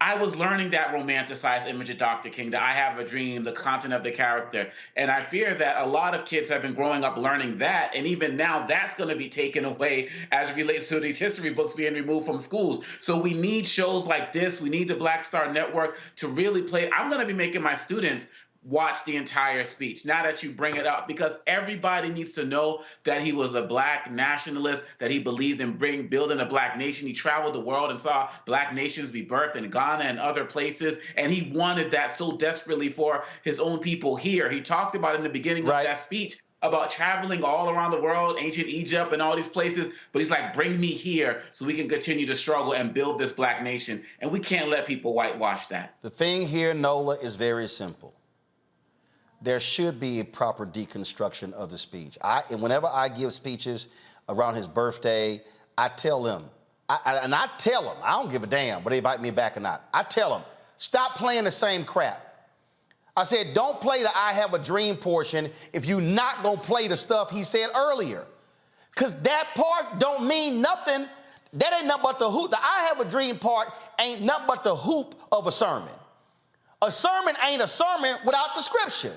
I was learning that romanticized image of Dr. King, that I have a dream, the content of the character. And I fear that a lot of kids have been growing up learning that. And even now that's going to be taken away as it relates to these history books being removed from schools. So we need shows like this. We need the Black Star Network to really play. I'm going to be making my students watch the entire speech, now that you bring it up, because everybody needs to know that he was a Black nationalist, that he believed in building a Black nation. He traveled the world and saw Black nations be birthed in Ghana and other places, and he wanted that so desperately for his own people here. He talked about in the beginning of that speech about traveling all around the world, ancient Egypt and all these places, but he's like, bring me here so we can continue to struggle and build this Black nation, and we can't let people whitewash that. The thing here, Nola, is very simple. There should be a proper deconstruction of the speech. And whenever I give speeches around his birthday, I tell them, I don't give a damn whether they invite me back or not. I tell them, stop playing the same crap. I said, don't play the I have a dream portion if you're not gonna play the stuff he said earlier. Cause that part don't mean nothing. That ain't nothing but the hoop. The I have a dream part ain't nothing but the hoop of a sermon. A sermon ain't a sermon without the scripture.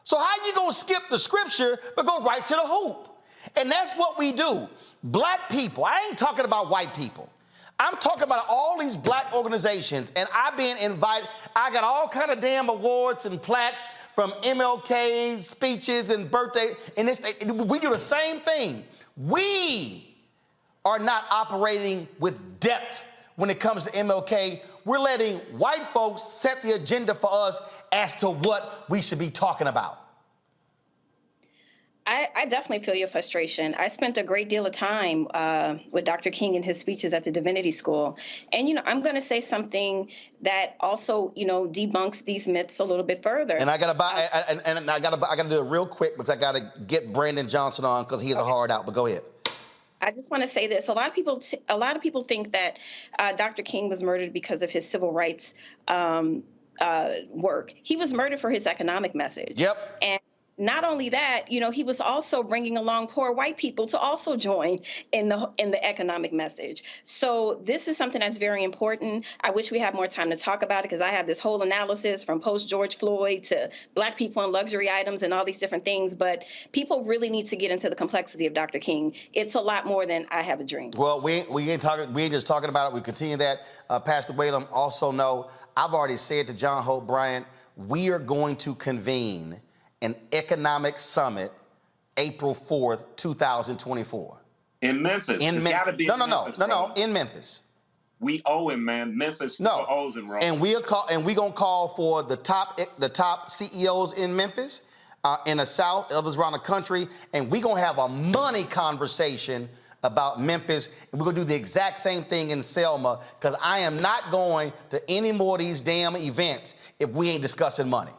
So how you gonna skip the scripture but go right to the hoop? And that's what we do. Black people, I ain't talking about white people. I'm talking about all these Black organizations, and I've been invited. I got all kind of damn awards and plaques from MLK speeches and birthday, and we do the same thing. We are not operating with depth when it comes to MLK. We're letting white folks set the agenda for us as to what we should be talking about. I definitely feel your frustration. I spent a great deal of time with Dr. King and his speeches at the Divinity School. And, I'm going to say something that also, debunks these myths a little bit further. And I got to do it real quick because I got to get Brandon Johnson on because he's a hard out, but go ahead. I just want to say this. A lot of people think that Dr. King was murdered because of his civil rights work. He was murdered for his economic message. Yep. And not only that, he was also bringing along poor white people to also join in the economic message. So this is something that's very important. I wish we had more time to talk about it because I have this whole analysis from post George Floyd to Black people and luxury items and all these different things. But people really need to get into the complexity of Dr. King. It's a lot more than I have a dream. Well, we ain't just talking about it. We continue that. Pastor Whalum, also know I've already said to John Hope Bryant, we are going to convene an economic summit April 4th, 2024. In Memphis. It's gotta be in Memphis. We owe him, man. Memphis owes him, wrong. And we're gonna call for the top CEOs in Memphis, in the South, others around the country, and we're gonna have a money conversation about Memphis, and we're gonna do the exact same thing in Selma, because I am not going to any more of these damn events if we ain't discussing money.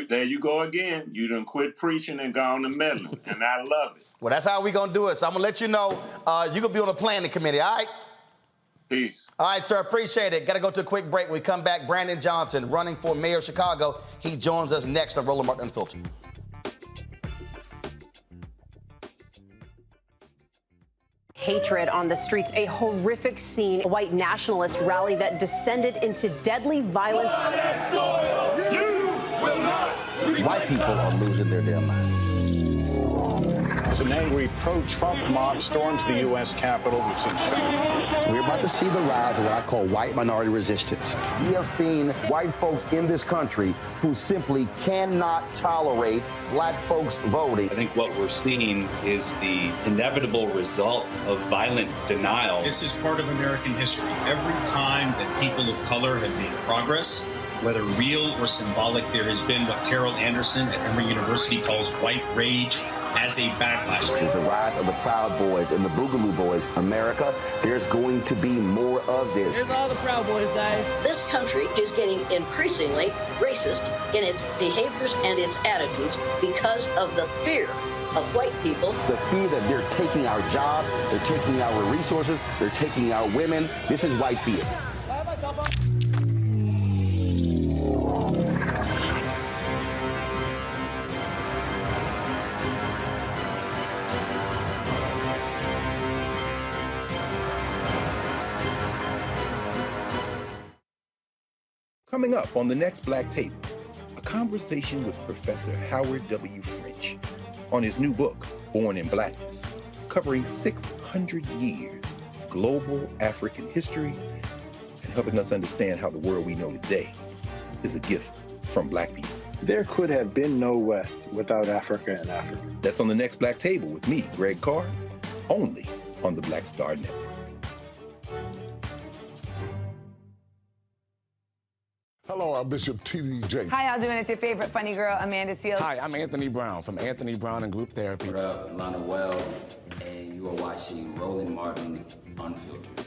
There you go again. You done quit preaching and gone to meddling, and I love it. Well, that's how we gonna do it. So I'm gonna let you know, you're gonna be on the planning committee, all right? Peace. All right, sir, appreciate it. Gotta go to a quick break. When we come back, Brandon Johnson, running for mayor of Chicago. He joins us next on Roland Martin Unfiltered. Hatred on the streets, a horrific scene, a white nationalist rally that descended into deadly violence. White people are losing their damn minds. As an angry pro-Trump mob storms the U.S. Capitol, we've seen We're about to see the rise of what I call white minority resistance. We have seen white folks in this country who simply cannot tolerate Black folks voting. I think what we're seeing is the inevitable result of violent denial. This is part of American history. Every time that people of color have made progress, whether real or symbolic, there has been what Carol Anderson at Emory University calls white rage as a backlash. This is the rise of the Proud Boys and the Boogaloo Boys. America, there's going to be more of this. Here's all the Proud Boys, guys. This country is getting increasingly racist in its behaviors and its attitudes because of the fear of white people. The fear that they're taking our jobs, they're taking our resources, they're taking our women. This is white fear. Coming up on the next Black Table, a conversation with Professor Howard W. French on his new book, Born in Blackness, covering 600 years of global African history and helping us understand how the world we know today is a gift from Black people. There could have been no West without Africa and Africa. That's on the next Black Table with me, Greg Carr, only on the Black Star Network. Hello, I'm Bishop T.D. Jakes. Hi, y'all doing? It's your favorite funny girl, Amanda Seals. Hi, I'm Anthony Brown from Anthony Brown and Group Therapy. What up, Lana Well, and you are watching Roland Martin Unfiltered.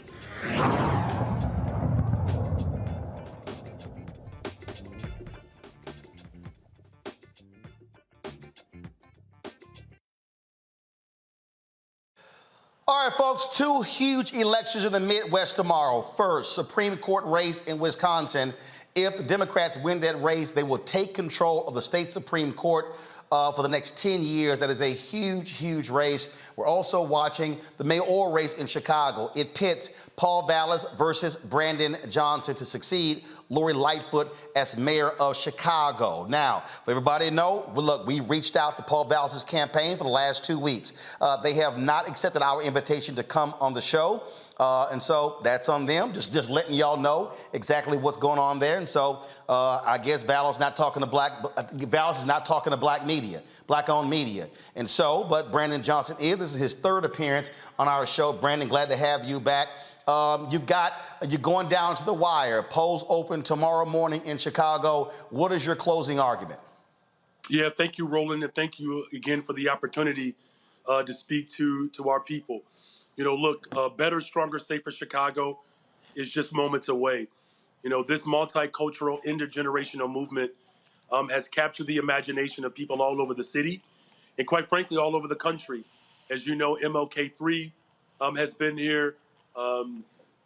All right, folks, two huge elections in the Midwest tomorrow. First, Supreme Court race in Wisconsin. If Democrats win that race, they will take control of the state Supreme Court for the next 10 years. That is a huge, huge race. We're also watching the mayoral race in Chicago. It pits Paul Vallas versus Brandon Johnson to succeed Lori Lightfoot as mayor of Chicago. Now, for everybody to know, look, we reached out to Paul Vallas' campaign for the last 2 weeks. They have not accepted our invitation to come on the show. And so that's on them, just letting y'all know exactly what's going on there. And so I guess Vallas is not talking to black media, black-owned media. And so, but Brandon Johnson is. This is his third appearance on our show. Brandon, glad to have you back. You're going down to the wire. Polls open tomorrow morning in Chicago. What is your closing argument? Yeah, thank you, Roland, and thank you again for the opportunity to speak to our people. You know, look, better, stronger, safer Chicago is just moments away. You know, this multicultural, intergenerational movement has captured the imagination of people all over the city and, quite frankly, all over the country. As you know, MLK 3 has been here.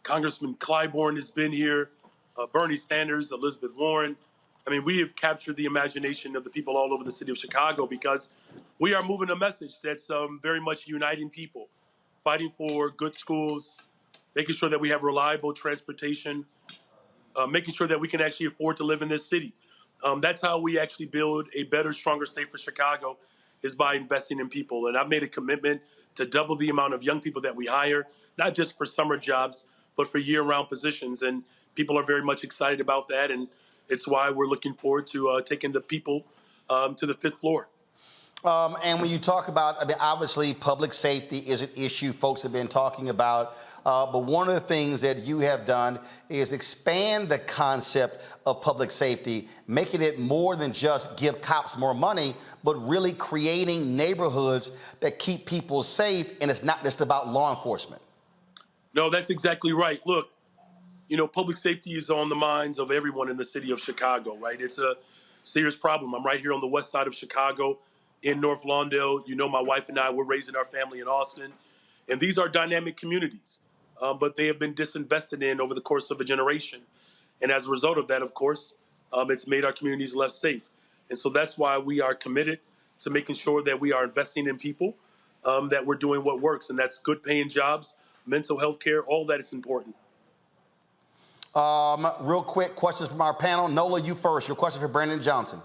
Congressman Clyburn has been here. Bernie Sanders, Elizabeth Warren. I mean, we have captured the imagination of the people all over the city of Chicago because we are moving a message that's very much uniting people, fighting for good schools, making sure that we have reliable transportation, making sure that we can actually afford to live in this city. That's how we actually build a better, stronger, safer Chicago, is by investing in people. And I've made a commitment to double the amount of young people that we hire, not just for summer jobs, but for year-round positions. And people are very much excited about that. And it's why we're looking forward to taking the people to the fifth floor. And when you talk about, I mean, obviously public safety is an issue folks have been talking about. But one of the things that you have done is expand the concept of public safety, making it more than just give cops more money, but really creating neighborhoods that keep people safe. And it's not just about law enforcement. No, that's exactly right. Look, you know, public safety is on the minds of everyone in the city of Chicago, right? It's a serious problem. I'm right here on the west side of Chicago in North Lawndale. You know, my wife and I, we're raising our family in Austin. And these are dynamic communities, but they have been disinvested in over the course of a generation. And as a result of that, of course, it's made our communities less safe. And so that's why we are committed to making sure that we are investing in people, that we're doing what works. And that's good paying jobs, mental health care, all that is important. Real quick, questions from our panel. Nola, you first. Your question for Brandon Johnson.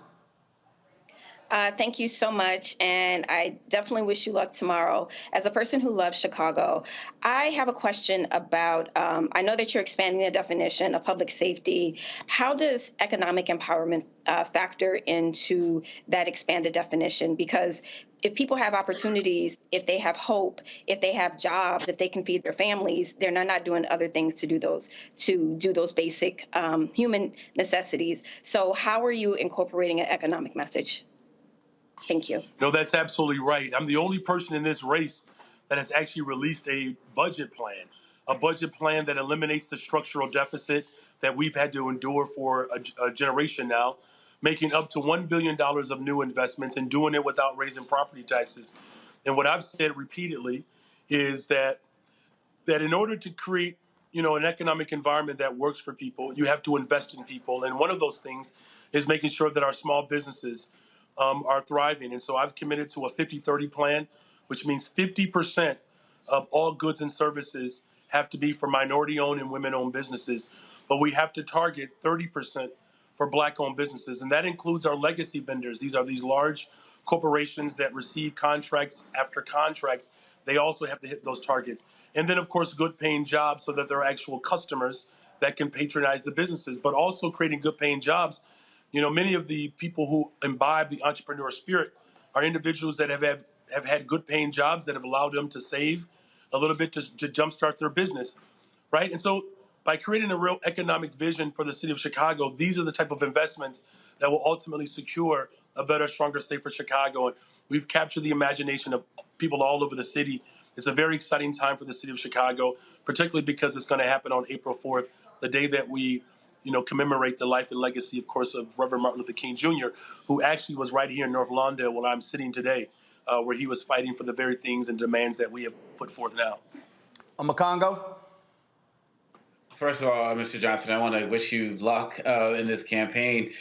Thank you so much. And I definitely wish you luck tomorrow. As a person who loves Chicago, I have a question about I know that you're expanding the definition of public safety. How does economic empowerment factor into that expanded definition? Because if people have opportunities, if they have hope, if they have jobs, if they can feed their families, they're not doing other things to do those basic human necessities. So how are you incorporating an economic message? Thank you. No, that's absolutely right. I'm the only person in this race that has actually released a budget plan that eliminates the structural deficit that we've had to endure for a generation now, making up to $1 billion of new investments and doing it without raising property taxes. And what I've said repeatedly is that in order to create, an economic environment that works for people, you have to invest in people. And one of those things is making sure that our small businesses are thriving. And so I've committed to a 50-30 plan, which means 50% of all goods and services have to be for minority-owned and women-owned businesses. But we have to target 30% for Black-owned businesses. And that includes our legacy vendors. These are these large corporations that receive contracts after contracts. They also have to hit those targets. And then, of course, good paying jobs so that there are actual customers that can patronize the businesses, but also creating good paying jobs. Many of the people who imbibe the entrepreneur spirit are individuals that have had good paying jobs that have allowed them to save a little bit to jumpstart their business, right? And so by creating a real economic vision for the city of Chicago, these are the type of investments that will ultimately secure a better, stronger, safer Chicago. And we've captured the imagination of people all over the city. It's a very exciting time for the city of Chicago, particularly because it's going to happen on April 4th, the day that we commemorate the life and legacy, of course, of Reverend Martin Luther King Jr., who actually was right here in North Lawndale where I'm sitting today, where he was fighting for the very things and demands that we have put forth now. Congo? First of all, Mr. Johnson, I want to wish you luck in this campaign.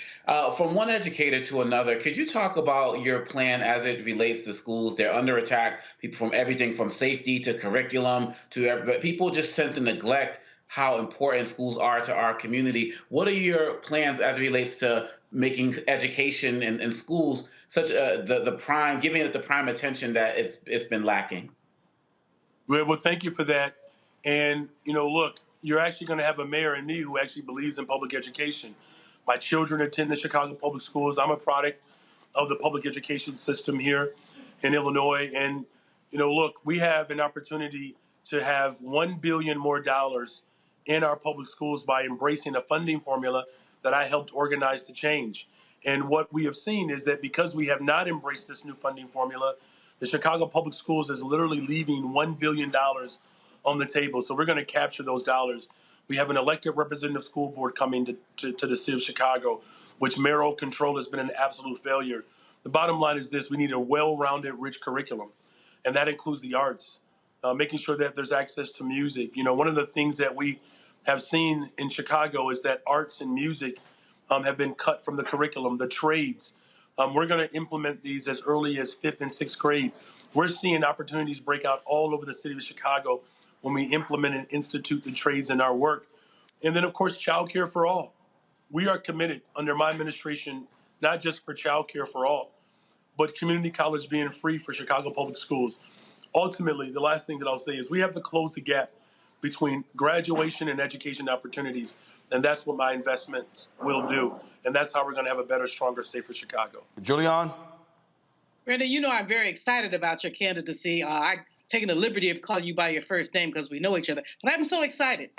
From one educator to another, could you talk about your plan as it relates to schools? They're under attack, people from everything from safety to curriculum to everybody. People just tend to neglect how important schools are to our community. What are your plans as it relates to making education in schools such the prime, giving it the prime attention that it's been lacking? Well, thank you for that. And, look, you're actually going to have a mayor in me who actually believes in public education. My children attend the Chicago public schools. I'm a product of the public education system here in Illinois. And, look, we have an opportunity to have $1 billion more dollars in our public schools by embracing a funding formula that I helped organize to change. And what we have seen is that because we have not embraced this new funding formula, the Chicago Public Schools is literally leaving $1 billion on the table. So we're going to capture those dollars. We have an elected representative school board coming to the city of Chicago, which mayoral control has been an absolute failure. The bottom line is this: we need a well-rounded, rich curriculum, and that includes the arts, making sure that there's access to music. One of the things that we have seen in Chicago is that arts and music have been cut from the curriculum. The trades, we're going to implement these as early as 5th and 6th grade. We're seeing opportunities break out all over the city of Chicago when we implement and institute the trades in our work. And then, of course, childcare for all. We are committed under my administration, not just for childcare for all, but community college being free for Chicago public schools. Ultimately, the last thing that I'll say is we have to close the gap between graduation and education opportunities. And that's what my investments will do. And that's how we're going to have a better, stronger, safer Chicago. Julian? Brandon, I'm very excited about your candidacy. I've taken the liberty of calling you by your first name because we know each other. But I'm so excited.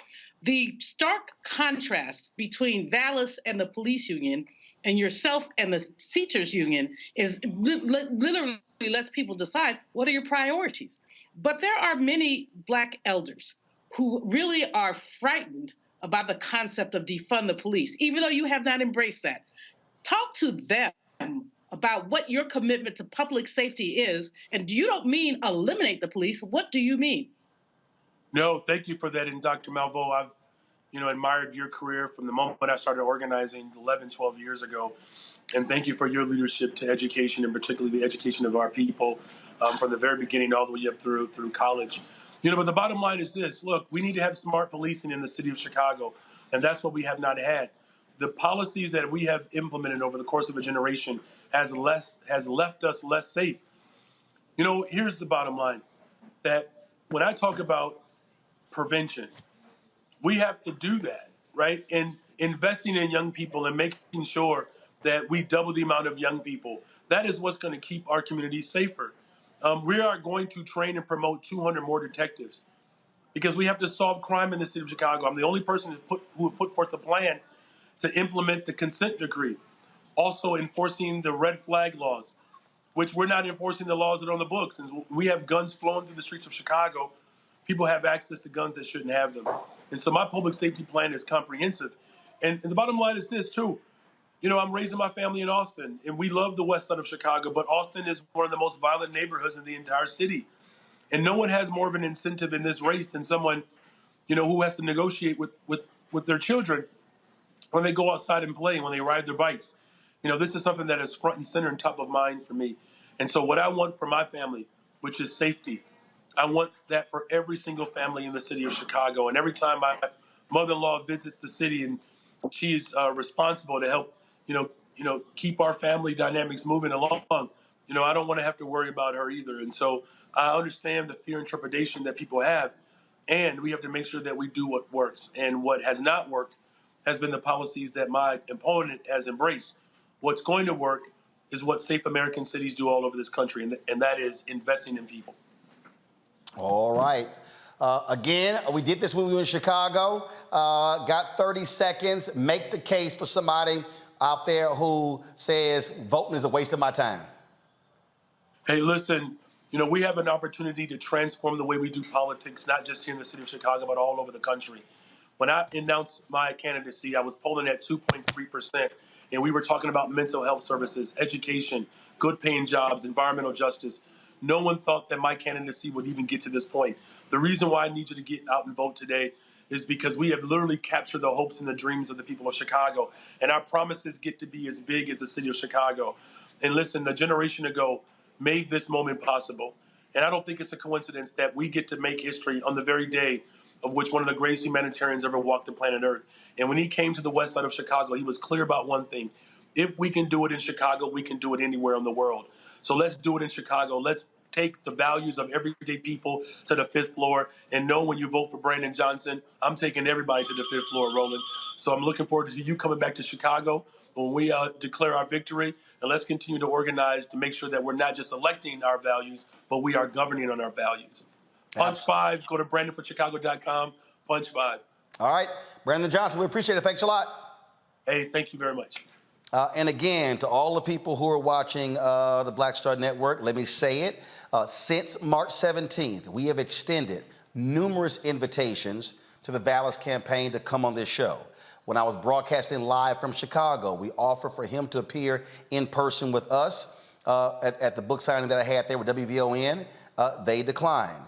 The stark contrast between Vallis and the police union and yourself and the teachers union is literally lets people decide what are your priorities. But there are many Black elders who really are frightened about the concept of defund the police, even though you have not embraced that. Talk to them about what your commitment to public safety is, and you don't mean eliminate the police. What do you mean? No, thank you for that. And Dr. Malveaux, I've admired your career from the moment I started organizing 11, 12 years ago. And thank you for your leadership to education, and particularly the education of our people from the very beginning all the way up through college. But the bottom line is this: look, we need to have smart policing in the city of Chicago, and that's what we have not had. the policies that we have implemented over the course of a generation has left us less safe. You know, here's the bottom line, that when I talk about prevention, we have to do that, right? And investing in young people and making sure that we double the amount of young people, that is what's going to keep our communities safer. We are going to train and promote 200 more detectives because we have to solve crime in the city of Chicago. I'm the only person who have put forth a plan to implement the consent decree, also enforcing the red flag laws, which we're not enforcing the laws that are on the books. And we have guns flowing through the streets of Chicago. People have access to guns that shouldn't have them. And so my public safety plan is comprehensive. And the bottom line is this, too. You know, I'm raising my family in Austin, and we love the west side of Chicago, but Austin is one of the most violent neighborhoods in the entire city. And no one has more of an incentive in this race than someone, you know, who has to negotiate with their children when they go outside and play, when they ride their bikes. You know, this is something that is front and center and top of mind for me. And so what I want for my family, which is safety, I want that for every single family in the city of Chicago. And every time my mother-in-law visits the city and she's responsible to help, keep our family dynamics moving along, I don't want to have to worry about her either. And so I understand the fear and trepidation that people have. And we have to make sure that we do what works. And what has not worked has been the policies that my opponent has embraced. What's going to work is what safe American cities do all over this country, and that is investing in people. All right. Again, we did this when we were in Chicago. Got 30 seconds. Make the case for somebody out there who says voting is a waste of my time. Hey, listen, we have an opportunity to transform the way we do politics, not just here in the city of Chicago, but all over the country. When I announced my candidacy, I was polling at 2.3%, and we were talking about mental health services, education, good paying jobs, environmental justice. No one thought that my candidacy would even get to this point. The reason why I need you to get out and vote today is because we have literally captured the hopes and the dreams of the people of Chicago, and our promises get to be as big as the city of Chicago. And listen, a generation ago made this moment possible, and I don't think it's a coincidence that we get to make history on the very day of which one of the greatest humanitarians ever walked the planet Earth. And when he came to the west side of Chicago, he was clear about one thing. If we can do it in Chicago, we can do it anywhere in the world. So let's do it in Chicago. Let's take the values of everyday people to the fifth floor, and know when you vote for Brandon Johnson, I'm taking everybody to the fifth floor, Roland. So I'm looking forward to you coming back to Chicago when we declare our victory, and let's continue to organize to make sure that we're not just electing our values, but we are governing on our values. Punch 5, go to BrandonForChicago.com, Punch 5. All right, Brandon Johnson, we appreciate it. Thanks a lot. Hey, thank you very much. And again, to all the people who are watching the Black Star Network, let me say it. Since March 17th, we have extended numerous invitations to the Vallas campaign to come on this show. When I was broadcasting live from Chicago, we offered for him to appear in person with us at the book signing that I had there with WVON. They declined.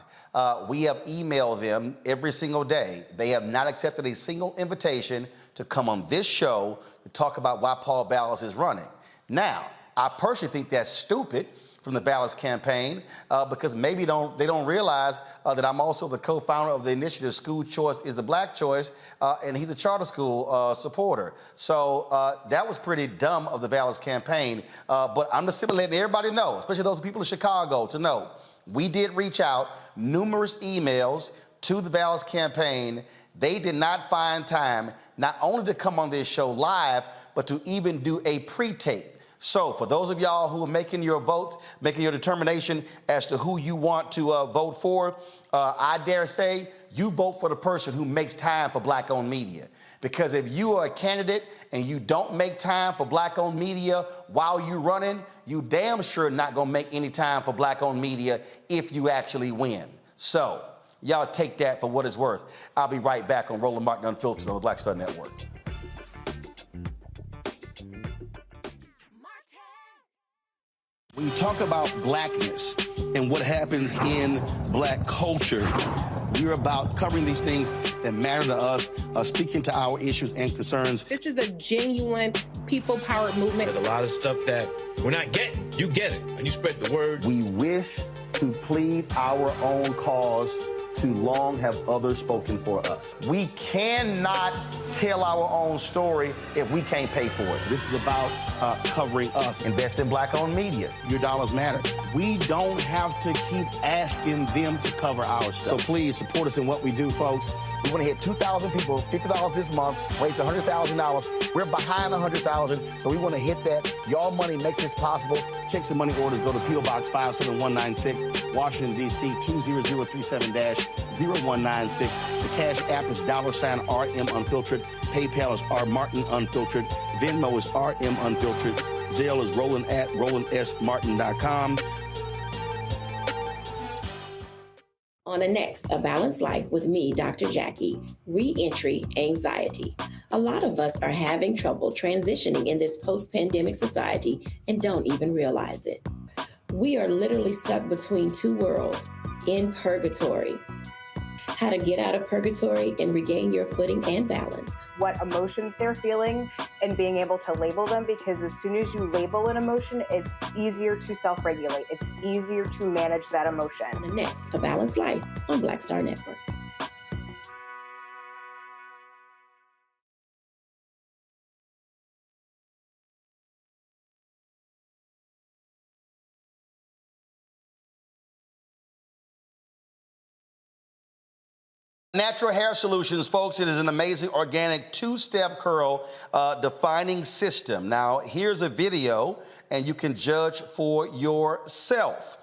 We have emailed them every single day. They have not accepted a single invitation to come on this show to talk about why Paul Vallas is running. Now, I personally think that's stupid from the Vallas campaign because maybe they don't realize that I'm also the co-founder of the initiative School Choice is the Black Choice, and he's a charter school supporter. So that was pretty dumb of the Vallas campaign, but I'm just simply letting everybody know, especially those people in Chicago, to know we did reach out numerous emails to the Vallas campaign. They did not find time not only to come on this show live, but to even do a pre-tape. So for those of y'all who are making your votes, making your determination as to who you want to vote for, I dare say you vote for the person who makes time for Black-owned media. Because if you are a candidate and you don't make time for Black-owned media while you're running, you damn sure not gonna make any time for Black-owned media if you actually win. So y'all take that for what it's worth. I'll be right back on Roland Martin Unfiltered on the Black Star Network. When you talk about blackness and what happens in Black culture, we're about covering these things that matter to us, speaking to our issues and concerns. This is a genuine people-powered movement. There's a lot of stuff that we're not getting. You get it, and you spread the word. We wish to plead our own cause Too long have others spoken for us. We cannot tell our own story if we can't pay for it. This is about covering us. Invest in black-owned media. Your dollars matter. We don't have to keep asking them to cover our stuff. So please support us in what we do, folks. We want to hit 2,000 people, $50 this month, raise $100,000. We're behind 100,000, so we want to hit that. Y'all money makes this possible. Checks and money orders go to P.O. Box 57196, Washington, D.C. 20037-0196. The Cash App is $RM Unfiltered. PayPal is R Martin Unfiltered. Venmo is RM Unfiltered. Zelle is roland@rolandsmartin.com. On the next A Balanced Life with me, Dr. Jackie, re-entry anxiety. A lot of us are having trouble transitioning in this post-pandemic society and don't even realize it. We are literally stuck between two worlds, in purgatory. How to get out of purgatory and regain your footing and balance. What emotions they're feeling and being able to label them, because as soon as you label an emotion, it's easier to self-regulate. It's easier to manage that emotion. On the next A Balanced Life on Black Star Network. Natural Hair Solutions, folks, it is an amazing organic two-step curl defining system. Now, here's a video, and you can judge for yourself.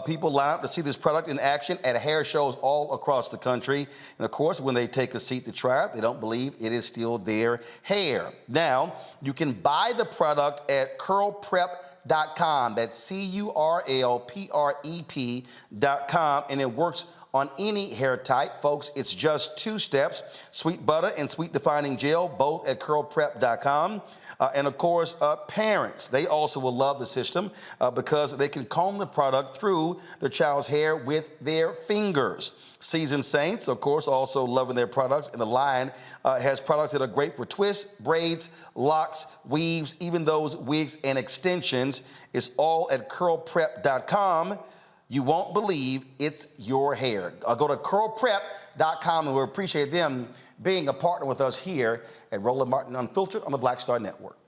People line up to see this product in action at hair shows all across the country. And of course, when they take a seat to try it, they don't believe it is still their hair. Now, you can buy the product at curlprep.com. That's curlprep.com, and it works on any hair type. Folks, it's just 2 steps, sweet butter and sweet defining gel, both at curlprep.com. And of course, parents, they also will love the system because they can comb the product through their child's hair with their fingers. Seasoned Saints, of course, also loving their products, and the line has products that are great for twists, braids, locks, weaves, even those wigs and extensions. It's all at curlprep.com. You won't believe it's your hair. Go to curlprep.com, and we appreciate them being a partner with us here at Roland Martin Unfiltered on the Black Star Network.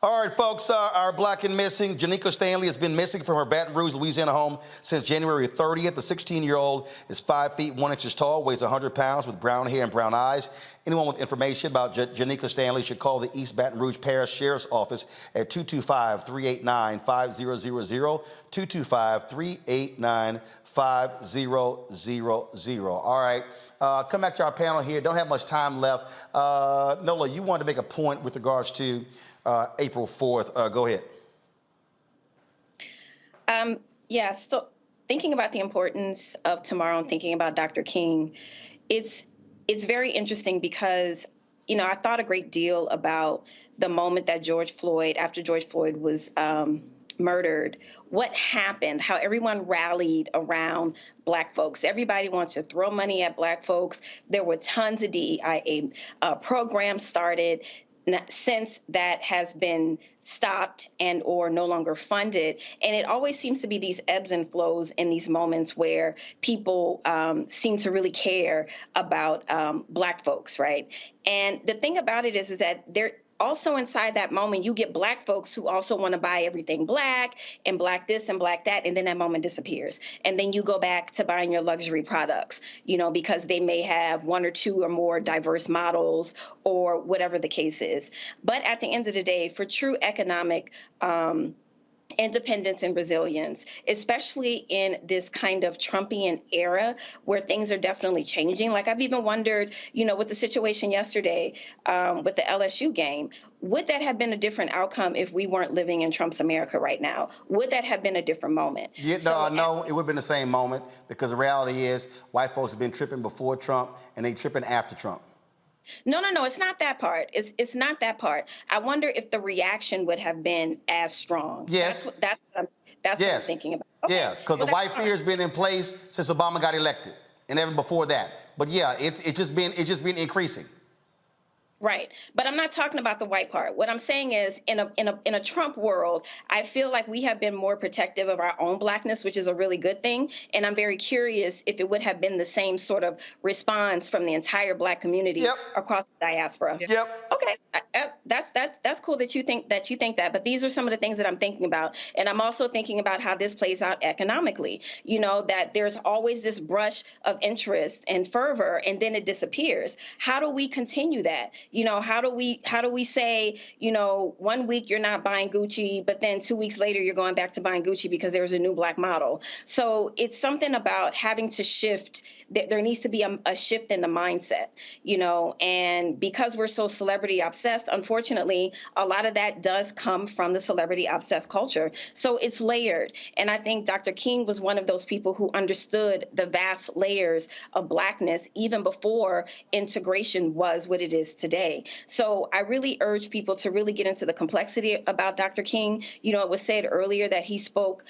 All right, folks, our black and missing. Janika Stanley has been missing from her Baton Rouge, Louisiana home since January 30th. The 16-year-old is 5 feet 1 inches tall, weighs 100 pounds, with brown hair and brown eyes. Anyone with information about Janika Stanley should call the East Baton Rouge Parish Sheriff's Office at 225-389-5000, 225-389-5000. All right, come back to our panel here. Don't have much time left. Nola, you wanted to make a point with regards to April 4th. Go ahead. Yeah, so thinking about the importance of tomorrow and thinking about Dr. King, it's very interesting because, you know, I thought a great deal about the moment that after George Floyd was murdered, what happened, how everyone rallied around Black folks. Everybody wants to throw money at Black folks. There were tons of DEIA programs started. Since that has been stopped and or no longer funded. And it always seems to be these ebbs and flows in these moments where people seem to really care about Black folks, right? And the thing about it is that they're also inside that moment, you get Black folks who also want to buy everything Black and Black this and Black that, and then that moment disappears. And then you go back to buying your luxury products, you know, because they may have 1 or 2 or more diverse models or whatever the case is. But at the end of the day, for true economic independence and resilience, especially in this kind of Trumpian era where things are definitely changing. Like I've even wondered, you know, with the situation yesterday with the LSU game, would that have been a different outcome if we weren't living in Trump's America right now? Would that have been a different moment? Yeah, no, it would have been the same moment because the reality is white folks have been tripping before Trump and they tripping after Trump. No, it's not that part. It's not that part. I wonder if the reaction would have been as strong. Yes. That's what I'm thinking about. Okay. Yeah, because the white fear has been in place since Obama got elected, and even before that. But yeah, it's just been increasing. Right. But I'm not talking about the white part. What I'm saying is in a Trump world, I feel like we have been more protective of our own Blackness, which is a really good thing. And I'm very curious if it would have been the same sort of response from the entire Black community across the diaspora. Yep. Okay. That's cool that you think that. But these are some of the things that I'm thinking about. And I'm also thinking about how this plays out economically. You know, that there's always this brush of interest and fervor, and then it disappears. How do we continue that? You know, how do we say, you know, 1 week you're not buying Gucci, but then 2 weeks later you're going back to buying Gucci because there's a new Black model. So it's something about having to shift. There needs to be a shift in the mindset, you know, and because we're so celebrity obsessed, unfortunately, a lot of that does come from the celebrity obsessed culture. So it's layered. And I think Dr. King was one of those people who understood the vast layers of Blackness even before integration was what it is today. So I really urge people to really get into the complexity about Dr. King. You know, it was said earlier that he spoke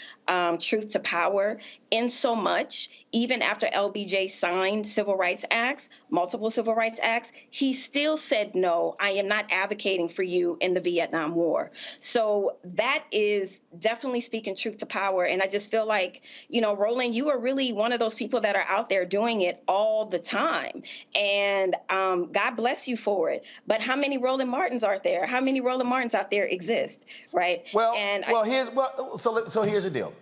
truth to power in so much, even after LBJ signed civil rights acts, multiple civil rights acts, he still said, no, I am not advocating for you in the Vietnam War. So that is definitely speaking truth to power. And I just feel like, you know, Roland, you are really one of those people that are out there doing it all the time. And God bless you for it. But how many Roland Martins are there? How many Roland Martins out there exist, right? So here's the deal.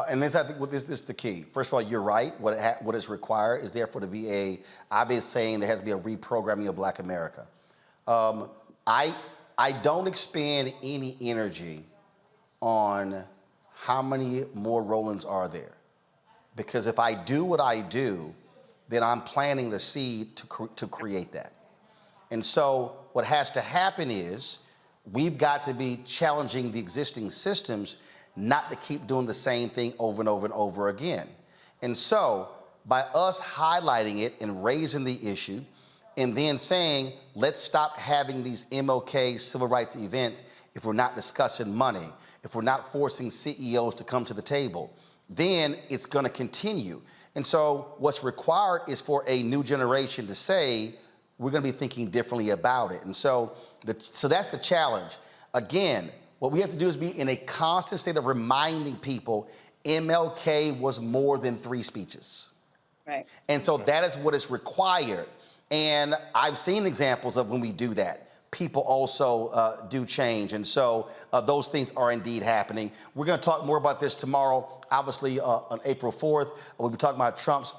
And this, I think, this is the key. First of all, you're right. What is required is therefore to be I've been saying there has to be a reprogramming of Black America. I don't expend any energy on how many more Rolands are there. Because if I do what I do, then I'm planting the seed to create that. And so what has to happen is we've got to be challenging the existing systems, not to keep doing the same thing over and over and over again. And so by us highlighting it and raising the issue and then saying, let's stop having these MLK civil rights events if we're not discussing money, if we're not forcing CEOs to come to the table, then it's gonna continue. And so what's required is for a new generation to say, we're gonna be thinking differently about it. And so that's the challenge. Again, what we have to do is be in a constant state of reminding people MLK was more than 3 speeches. Right. And so that is what is required. And I've seen examples of when we do that. People also do change. And so those things are indeed happening. We're going to talk more about this tomorrow. Obviously, on April 4th, we'll be talking about Trump's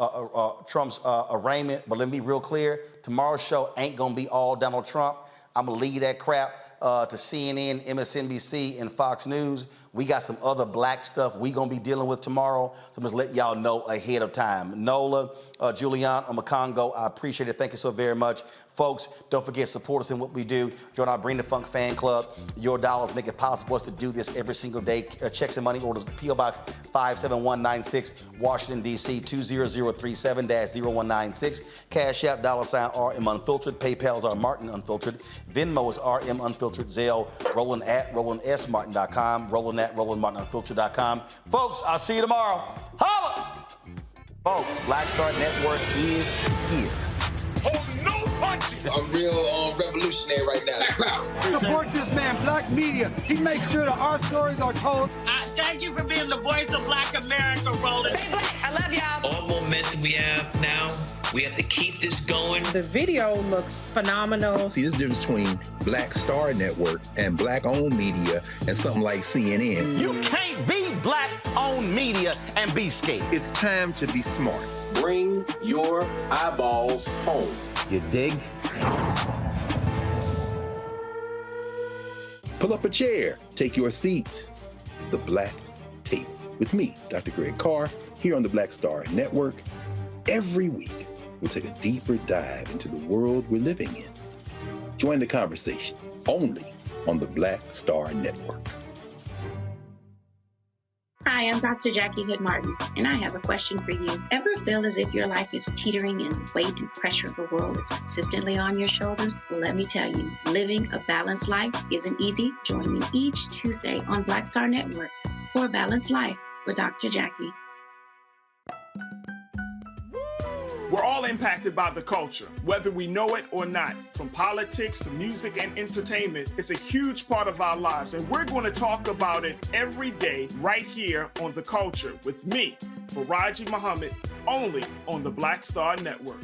arraignment. But let me be real clear. Tomorrow's show ain't going to be all Donald Trump. I'm going to leave that crap to CNN, MSNBC, and Fox News. We got some other Black stuff we gonna be dealing with tomorrow, so I'm just let y'all know ahead of time. Nola, Julian, Omakongo, I appreciate it. Thank you so very much. Folks, don't forget, support us in what we do. Join our Bring the Funk fan club. Your dollars make it possible for us to do this every single day. Checks and money orders, P.O. Box 57196, Washington, D.C. 20037-0196. Cash App, $RM Unfiltered. PayPal is R Martin Unfiltered. Venmo is RM Unfiltered. Zelle, Roland at RolandSMartin.com. Roland at RolandMartinUnfiltered.com. Folks, I'll see you tomorrow. Holla! Folks, Black Star Network is here. I'm real revolutionary right now. Support this man, Black Media. He makes sure that our stories are told. Thank you for being the voice of Black America, Roland. Stay Black. I love y'all. All momentum we have now, we have to keep this going. The video looks phenomenal. See, there's a difference between Black Star Network and Black-owned media and something like CNN. You can't be Black-owned media and be scared. It's time to be smart. Bring your eyeballs home. You dig? Pull up a chair, take your seat. The Black Tape with me, Dr. Greg Carr, here on the Black Star Network. Every week, we'll take a deeper dive into the world we're living in. Join the conversation only on the Black Star Network. Hi, I'm Dr. Jackie Hood Martin, and I have a question for you. Ever feel as if your life is teetering and the weight and pressure of the world is consistently on your shoulders? Well, let me tell you, living a balanced life isn't easy. Join me each Tuesday on Black Star Network for A Balanced Life with Dr. Jackie. We're all impacted by the culture, whether we know it or not. From politics to music and entertainment, it's a huge part of our lives, and we're going to talk about it every day right here on The Culture with me, Faraji Muhammad, only on the Black Star Network.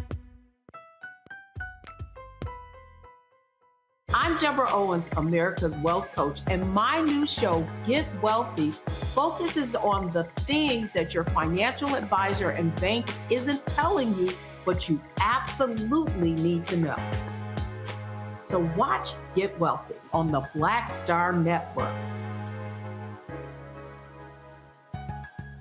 I'm Deborah Owens, America's Wealth Coach, and my new show, Get Wealthy, focuses on the things that your financial advisor and bank isn't telling you, but you absolutely need to know. So watch Get Wealthy on the Black Star Network.